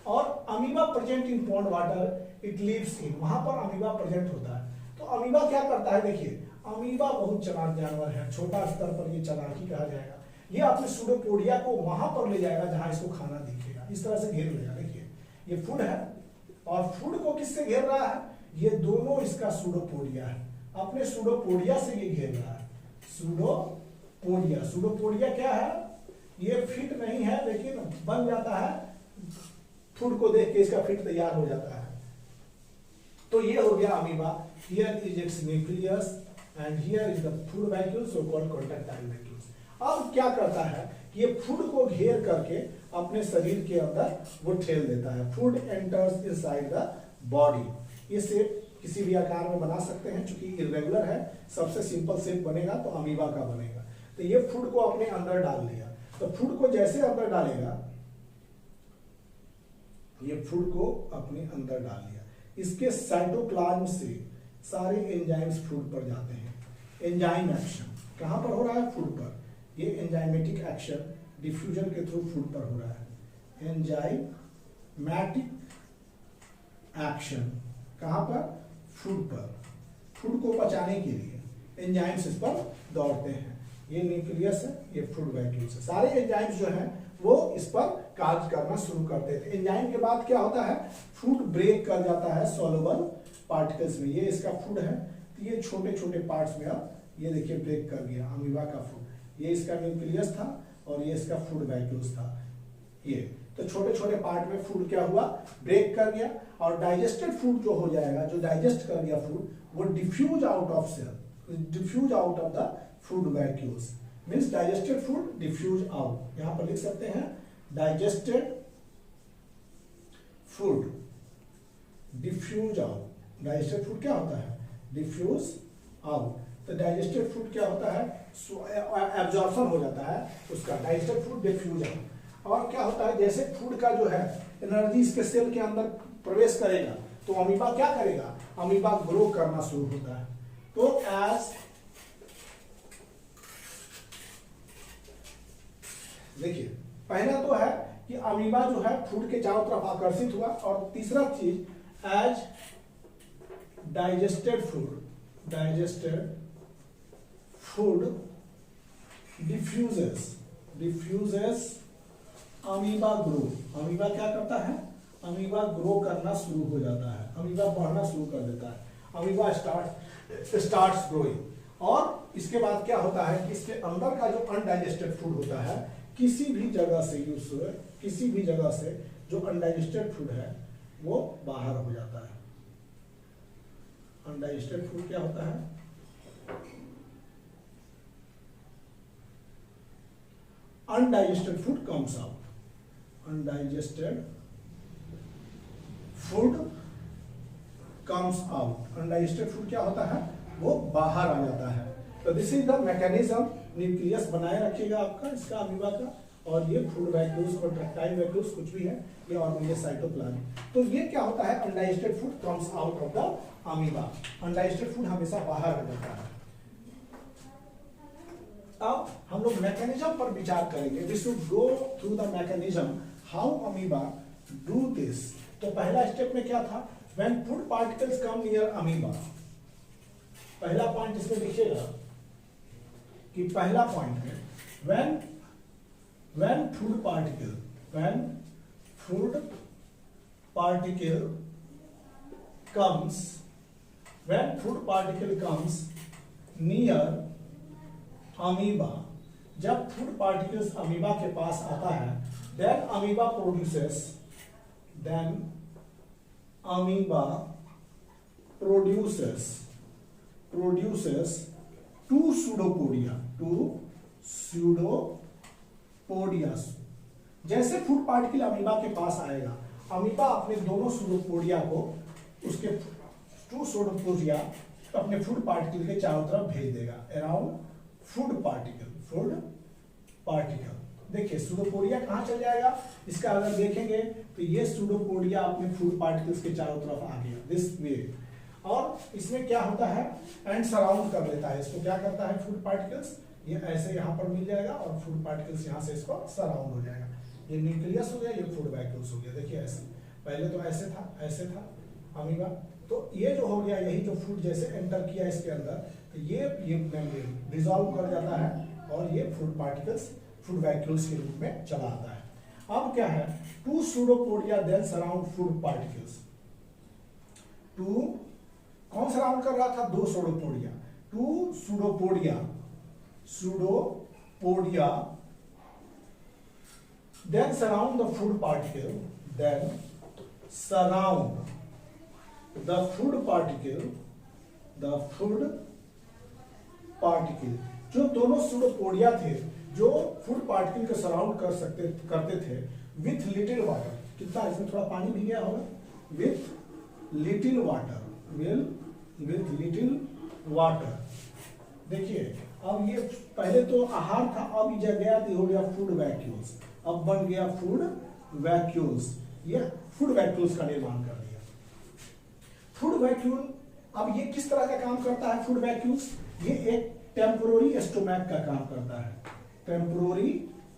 और amoeba present in pond water, it lives in, वहां पर अमीबा प्रेजेंट होता है। तो अमीबा क्या करता है? देखिए अमीबा बहुत चालाक जानवर है, छोटा स्तर पर ये चालाकी कहा जाएगा। ये अपने सूडोपोडिया को वहां पर ले जाएगा जहां इसको खाना दिखेगा, इस तरह से घेर लेगा। देखिए ये फूड है और फूड को किससे घेर रहा है? ये दोनों इसका सूडोपोडिया है, अपने सूडोपोडिया से ये घेर रहा है। सूडोपोडिया, सूडोपोडिया क्या है? ये फिट नहीं है लेकिन बन जाता है, फूड को देख के इसका फिट तैयार हो जाता है। तो ये हो गया amoeba. Here is it's nucleus and here is the food vacuole, so called contractile vacuoles. अब क्या करता है? ये फूड को घेर करके अपने शरीर के अंदर वो ठेल देता है। Food enters inside the body. ये शेप किसी भी आकार में बना सकते हैं, चूंकि इरेगुलर है, सबसे सिंपल शेप बनेगा तो अमीबा का बनेगा। तो ये फूड को अपने अंदर डाल दिया। तो फूड को जैसे अंदर डालेगा, ये फूड को अपने अंदर डाल दिया, इसके साइटोप्लाज्म से सारे एंजाइम्स फूड पर जाते हैं। एंजाइम एक्शन कहां पर हो रहा है? फूड पर। ये एंजाइमेटिक एक्शन डिफ्यूजन के थ्रू फूड पर हो रहा है। एंजाइमेटिक एक्शन कहां पर? फूड पर। फूड को पचाने के लिए एंजाइम्स इस पर दौड़ते हैं। ये न्यूक्लियस है, ये फूड वैक्यूल्स है। सारे एंजाइम्स जो हैं वो इस पर कार्य करना शुरू कर देते हैं। एंजाइम के बाद क्या होता है, फूड ब्रेक कर जाता है सॉल्युबल पार्टिकल्स में। ये इसका फूड है, तो ये छोटे छोटे पार्ट्स में अब ये देखिए ब्रेक कर गया अमीबा का फूड। ये इसका न्यूक्लियस था और ये इसका फूड वैक्यूल्स था। ये तो छोटे छोटे पार्ट में फूड क्या हुआ, ब्रेक कर गया, और डाइजेस्टेड फूड जो हो जाएगा, जो डाइजेस्ट कर गया फूड, वो diffuse out of cell, diffuse out of the food vacuoles, means digested food diffuse out. यहां पर लिख सकते हैं digested food diffuse out. Digested food क्या होता है, डिफ्यूज आउट। तो डाइजेस्टेड फूड क्या होता है, एब्जॉर्प्शन हो जाता है उसका, डाइजेस्टेड फूड डिफ्यूज आउट। और क्या होता है, जैसे फूड का जो है एनर्जी इसके सेल के अंदर प्रवेश करेगा तो अमीबा क्या करेगा, अमीबा ग्रो करना शुरू होता है। तो एज देखिए पहला तो है कि अमीबा जो है फूड के चारों तरफ आकर्षित हुआ, और तीसरा चीज as digested food diffuses amoeba grow. Amoeba क्या करता है, अमीबा ग्रो करना शुरू हो जाता है, अमीबा बढ़ना शुरू कर देता है, अमीबा स्टार्ट्स ग्रोइंग। और इसके बाद क्या होता है कि इसके अंदर का जो अनडाइजेस्टेड फूड होता है, किसी भी जगह से यूज हुए, किसी भी जगह से जो अनडाइजेस्टेड फूड है वो बाहर हो जाता है। अनडाइजेस्टेड फूड क्या होता है, undigested food comes out. Undigested food comes out. Undigested food क्या होता है, वो बाहर आ जाता है। तो this is the mechanism. Nucleus बनाए रखिएगा आपका इसका अमीबा का, और ये फूड वैक्यूल्स और ट्रैक्टाइल वैक्यूल्स कुछ भी है, ये ऑर्गेनिक साइटोप्लाज्म। तो ये क्या होता है, undigested food comes out of the amoeba. Undigested food हमेशा बाहर आ जाता है। अब हम लोग मैकेनिज्म पर विचार करेंगे। We should go through the mechanism how amoeba do this. तो पहला स्टेप में क्या था, when food particles come near amoeba. पहला पॉइंट इसमें लिखिएगा कि पहला पॉइंट है when food particle comes near amoeba, जब फूड पार्टिकल्स अमीबा के पास आता है, then amoeba produces two pseudopodia। जैसे फूड पार्टिकल अमीबा के पास आएगा, अमीबा अपने दोनों सूडोपोडिया को, उसके टू सूडोपोडिया अपने फूड पार्टिकल के चारों तरफ भेज देगा अराउंड फूड पार्टिकल। देखिए सूडोपोडिया कहां चल जाएगा, इसका अगर देखेंगे तो ये सूडोपोडिया अपने फूड पार्टिकल्स के चारों तरफ आ गया दिस वे। और इसमें क्या होता है, एंड सराउंड कर लेता है इसको। क्या करता है, फूड पार्टिकल्स ये ऐसे यहाँ पर मिल जाएगा और फूड पार्टिकल्स यहाँ से इसको सराउंड हो जाएगा। ये न्यूक्लियस हो गया, ये फूड वैक्यूल्स हो गया। देखिए ऐसे, पहले तो ऐसे था अमीबा, तो ये जो हो गया, यही जो फूड जैसे एंटर किया इसके अंदर, तो ये मेम्ब्रेन डिसॉल्व कर जाता है और ये फूड पार्टिकल्स फूड वैक्यूल्स के रूप में चला आता है। अब क्या है, two pseudopodia then surround food particles. Two कौन सराउंड कर रहा था, दो pseudopodia. Two pseudopodia then surround the food particle, जो दोनों सूडोपोडिया थे जो फूड पार्टिकल को सराउंड करते थे विथ लिटिल वाटर। कितना, इसमें थोड़ा पानी भी गया होगा, विथ लिटिल वाटर। देखिए अब ये पहले तो आहार था, अब ये गया तो हो गया फूड वैक्यूल्स, अब बन गया फूड वैक्यूल्स। ये फूड वैक्यूल्स का निर्माण कर दिया। फूड वैक्यूल अब ये किस तरह का काम करता है, फूड वैक्यूल्स, ये एक टेम्पोररी एस्टोमैक का काम करता है। टेम्पोररी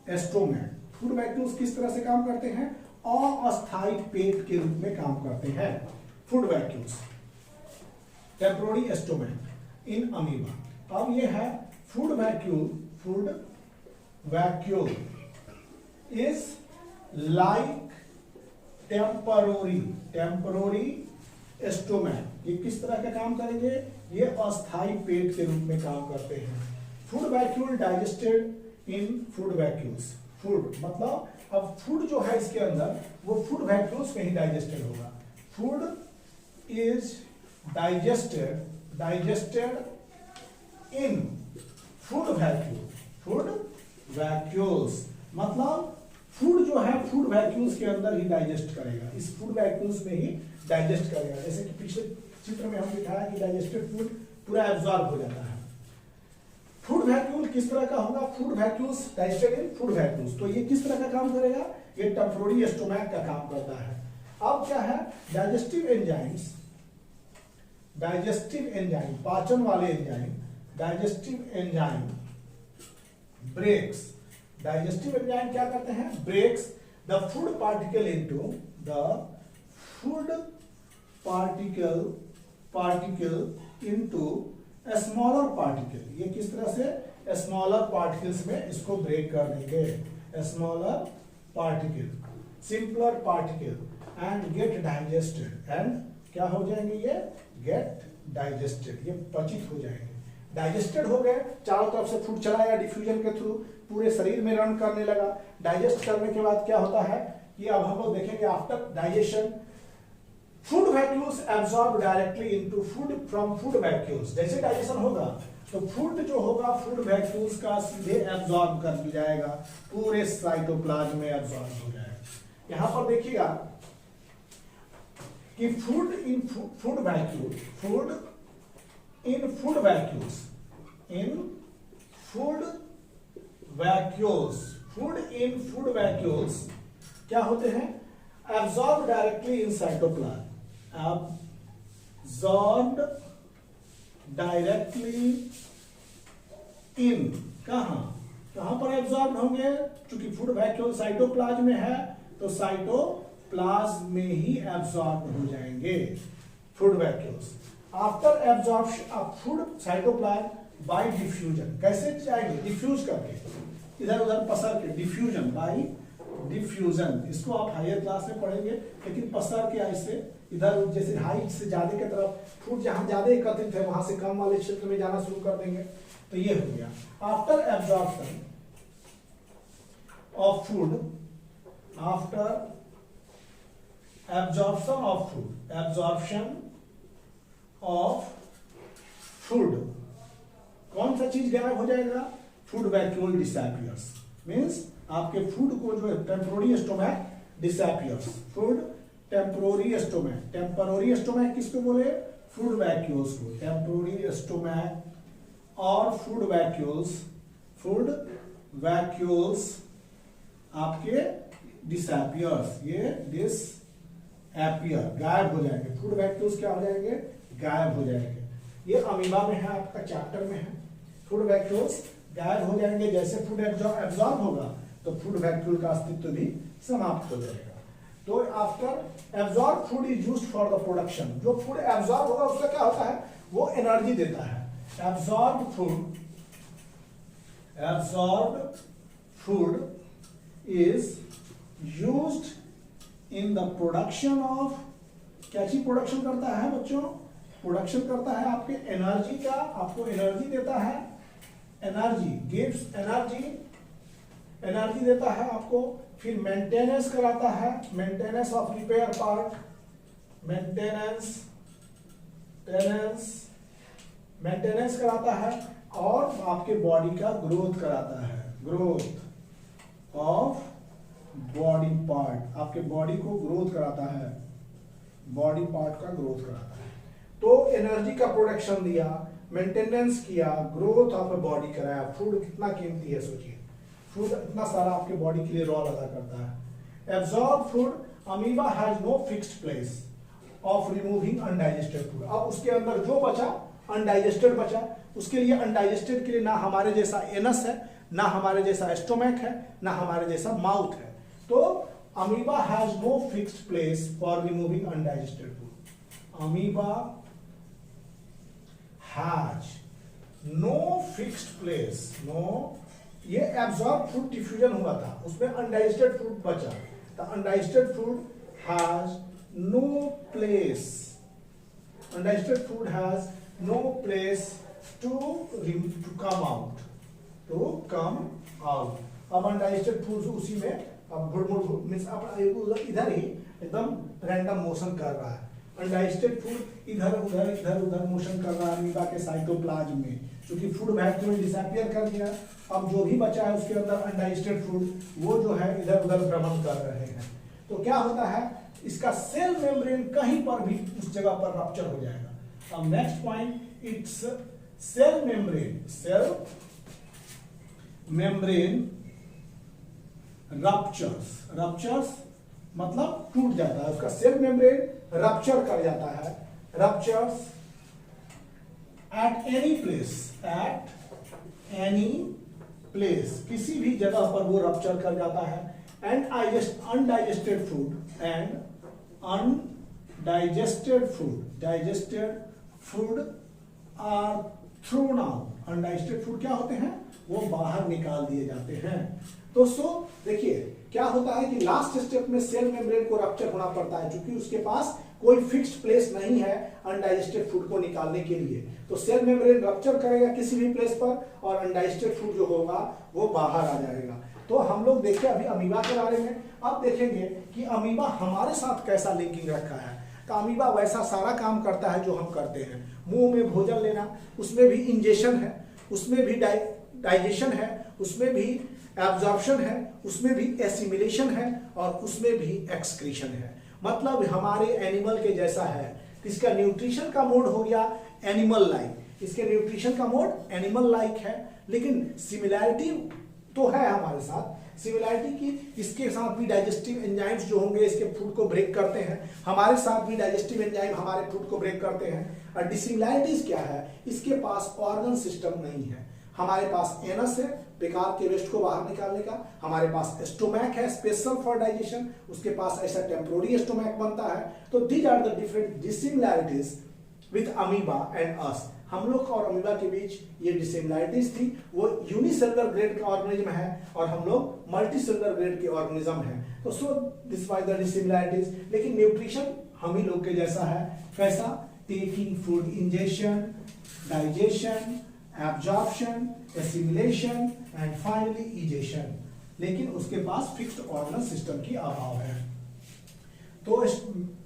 एस्टोमैक। फूड वैक्यूल्स किस तरह से काम करते हैं, अस्थायी पेट के रूप में काम करते हैं food vacuoles. Temporary stomach in amoeba. अब ये है food vacuole food vacuole is like temporary stomach. ये किस तरह का काम करेंगे? ये अस्थाई पेट के रूप में काम करते हैं. फूड वैक्यूल डाइजेस्टेड इन फूड वैक्यूल्स. फूड मतलब अब फूड जो है इसके अंदर वो फूड वैक्यूल्स में ही डाइजेस्टेड होगा. Food is digested in food vacuoles मतलब फूड जो है फूड वैक्यूल्स के अंदर ही डाइजेस्ट करेगा. इस फूड वैक्यूल्स में ही डाइजेस्ट करेगा. जैसे कि पिछले चित्र में हम दिखाया कि डाइजेस्टेड फूड पूरा एब्जॉर्ब हो जाता है. फूड वैक्यूल किस तरह का होगा? फूड वैक्यूल्स डाइजेस्टेड इन फूड वैक्यूल्स. तो ये किस तरह का काम करेगा? ये टेम्पोररी स्टोमैक का काम करता है. अब क्या है? डाइजेस्टिव एंजाइम पाचन वाले एंजाइम ब्रेक्स. डाइजेस्टिव एंजाइम क्या करते हैं? Breaks the food particle into smaller particle. ये किस तरह से? स्मॉलर पार्टिकल्स में इसको ब्रेक कर देंगे. Smaller particle, simpler particle and get digested. And क्या हो जाएंगे? ये गेट डाइजेस्टेड, ये पचित हो जाएंगे. डाइजेस्टेड हो गए, चारों तरफ से फूड चला गया डिफ्यूजन के थ्रू, पूरे शरीर में रन करने लगा. डाइजेस्ट करने के बाद क्या होता है कि अब हम लोग देखेंगे after digestion food vacuoles absorb directly into food from food vacuoles. जैसे डाइजेशन होगा तो फूड जो होगा फूड वैक्यूल्स का सीधे एब्सॉर्ब कर लिया जाएगा, पूरे साइटोप्लाज्म में एब्सॉर्ब हो जाएगा. यहां पर देखिएगा कि फूड इन फूड वैक्यूल्स क्या होते हैं? Absorb directly in cytoplasm. absorbed directly in कहां पर एब्सॉर्ब होंगे? क्योंकि फूड वैक्यूल साइटोप्लाज्म में है तो साइटोप्लाज्म में ही एब्सॉर्ब हो जाएंगे food vacuoles. After absorption of food cytoplasm bye diffusion. कैसे जाएंगे? डिफ्यूज करके, इधर उधर पसर के. डिफ्यूजन बाय डिफ्यूजन, इसको आप हायर क्लास में पढ़ेंगे. लेकिन पसर के ऐसे इधर जैसे हाइट से ज्यादा की तरफ फूड जहां ज्यादा एकत्रित है वहां से कम वाले क्षेत्र में जाना शुरू कर देंगे. तो ये हो गया. आफ्टर एब्जॉर्प्शन ऑफ फूड कौन सा चीज गायब हो जाएगा? Food vacuole disappears. मींस आपके फूड को जो temporary stomach disappears. Food temporary stomach किसको बोले? फूड वैक्यूल्स को. टेम्पोररी स्टोमैक और फूड वैक्यूल्स आपके डिसअपियर्स. ये डिसअपियर, गायब हो जाएंगे. फूड वैक्यूल्स क्या हो जाएंगे? गायब हो जाएंगे. ये अमीबा में है, आपका चैप्टर में है. फूड वैक्यूल्स गायब हो जाएंगे. जैसे फूड एब्जॉर्ब होगा तो फूड वैक्यूल का अस्तित्व भी समाप्त हो जाएगा. तो after absorb food is used for the production. जो फूड एब्जॉर्ब होगा उसका क्या होता है? वो एनर्जी देता है. Absorb food is used in the production of. क्या चीज प्रोडक्शन करता है बच्चों? प्रोडक्शन करता है आपके एनर्जी का. आपको एनर्जी देता है. एनर्जी गिव्स एनर्जी देता है आपको. फिर मेंटेनेंस कराता है. Maintenance of repair part. Maintenance कराता है और आपके बॉडी का ग्रोथ कराता है. Growth of body part. आपके बॉडी को ग्रोथ कराता है. बॉडी पार्ट का ग्रोथ कराता है. तो एनर्जी का प्रोडक्शन दिया, मेंटेनेंस किया, ग्रोथ ऑफ ए बॉडी कराया. फूड कितना कीमती है सोचिए. फूड इतना सारा आपके बॉडी के लिए रोल अदा करता है. Absorb food. Amoeba has no fixed place of removing undigested food. अब उसके अंदर जो बचा अनडाइजेस्टेड बचा, उसके लिए अनडाइजेस्टेड के लिए ना हमारे जैसा एनस है, ना हमारे जैसा स्टोमैक है, ना हमारे जैसा माउथ है. तो amoeba has no fixed place for removing undigested food. Amoeba has no fixed place ये एब्जॉर्ब फूड डिफ्यूजन हुआ था, उसमें अनडाइजेस्टेड फूड बचा। The undigested food has no place, undigested food has no place to come out, to come out. अब अनडाइजेस्टेड फूड उसी में अब इधर ही एकदम रैंडम मोशन कर रहा है। अनडाइजेस्टेड फूड इधर उधर मोशन कर रहा है अमीबा के साइटोप्लाज्म में, क्योंकि फूड वैक्यूम में डिसअपीयर कर दिया। अब जो भी बचा है उसके अंदर अनडाइजेस्टेड फूड वो जो है इधर उधर भ्रमण कर रहे हैं। तो क्या होता है, इसका सेल मेम्ब्रेन कहीं पर भी उस जगह पर रप्चर हो जाएगा। अब next point, it's cell membrane ruptures मतलब टूट जाता है, उसका सेल मेम्ब्रेन रप्चर कर जाता है, रप्चर्स एट एनी प्लेस, किसी भी जगह पर वो रप्चर कर जाता है। And undigested food are thrown out. Undigested food क्या होते हैं, वो बाहर निकाल दिए जाते हैं। दोस्तों देखिए क्या होता है कि लास्ट स्टेप में सेल मेम्ब्रेन को रप्चर होना पड़ता है, क्योंकि उसके पास कोई फिक्स्ड प्लेस नहीं है अनडाइजेस्टेड फूड को निकालने के लिए। तो सेल मेम्ब्रेन रप्चर करेगा किसी भी प्लेस पर और अनडाइजेस्टेड फूड जो होगा वो बाहर आ जाएगा। तो हम लोग देखें अभी अमीबा के बारे में। अब देखेंगे कि अमीबा हमारे साथ कैसा लिंकिंग रखा है। तो अमीबा वैसा सारा काम करता है जो हम करते हैं, मुंह में भोजन लेना, उसमें भी इंजेक्शन है, उसमें भी डाइजेशन है, उसमें भी एब्जॉर्प्शन है, उसमें भी एसिमिलेशन है और उसमें भी एक्सक्रीशन है। मतलब हमारे एनिमल के जैसा है। इसका न्यूट्रिशन का मोड हो गया एनिमल लाइक, इसके न्यूट्रिशन का मोड एनिमल लाइक है, लेकिन सिमिलैरिटी तो है हमारे साथ। सिमिलैरिटी की इसके साथ भी डाइजेस्टिव एंजाइम्स जो होंगे इसके फूड को ब्रेक करते हैं, हमारे साथ भी डाइजेस्टिव एंजाइम हमारे फूड को ब्रेक करते हैं। और डिसिमिलैरिटीज क्या है, इसके पास ऑर्गन सिस्टम नहीं है। हमारे पास एनस है बेकार के वेस्ट को बाहर निकालने का, हमारे पास स्टोमैक है स्पेशल फॉर डाइजेशन, उसके पास ऐसा टेम्पोररी स्टोमैक बनता है। तो these are the different dissimilarities with amoeba and us. हम लोग और अमीबा के बीच ये डिसिमिलैरिटीज थी। वो यूनिसेलुलर ग्रेड का ऑर्गेनिज्म है और हम लोग मल्टीसेलुलर ग्रेड के ऑर्गेनिज्म हैं। तो so this was the dissimilarities. लेकिन न्यूट्रिशन हम ही लोग के जैसा है। कैसा, taking food injection, digestion, absorption, assimilation and finally egestion. लेकिन उसके पास फिक्स्ड ऑर्गन सिस्टम की अभाव है। तो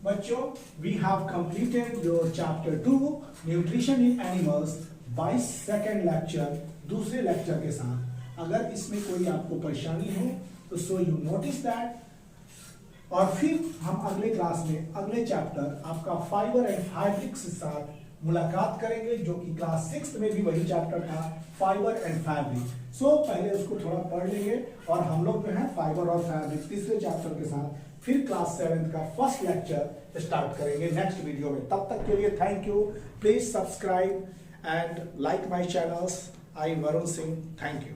बच्चों we have completed your chapter 2 nutrition in animals by second lecture, दूसरे लेक्चर के साथ। अगर इसमें कोई आपको परेशानी हो तो सो यू नोटिस दैट। और फिर हम अगले क्लास में अगले चैप्टर आपका फाइबर एंड फैब्रिक्स के साथ मुलाकात करेंगे, जो कि क्लास 6 में भी वही चैप्टर था, फाइबर एंड फैब्रिक। सो पहले उसको थोड़ा पढ़ लेंगे और हम लोग जो है फाइबर और फैब्रिक तीसरे चैप्टर के साथ फिर क्लास 7 का फर्स्ट लेक्चर स्टार्ट करेंगे नेक्स्ट वीडियो में। तब तक के लिए thank you. Please subscribe and like my channels. I Varun Singh, thank you.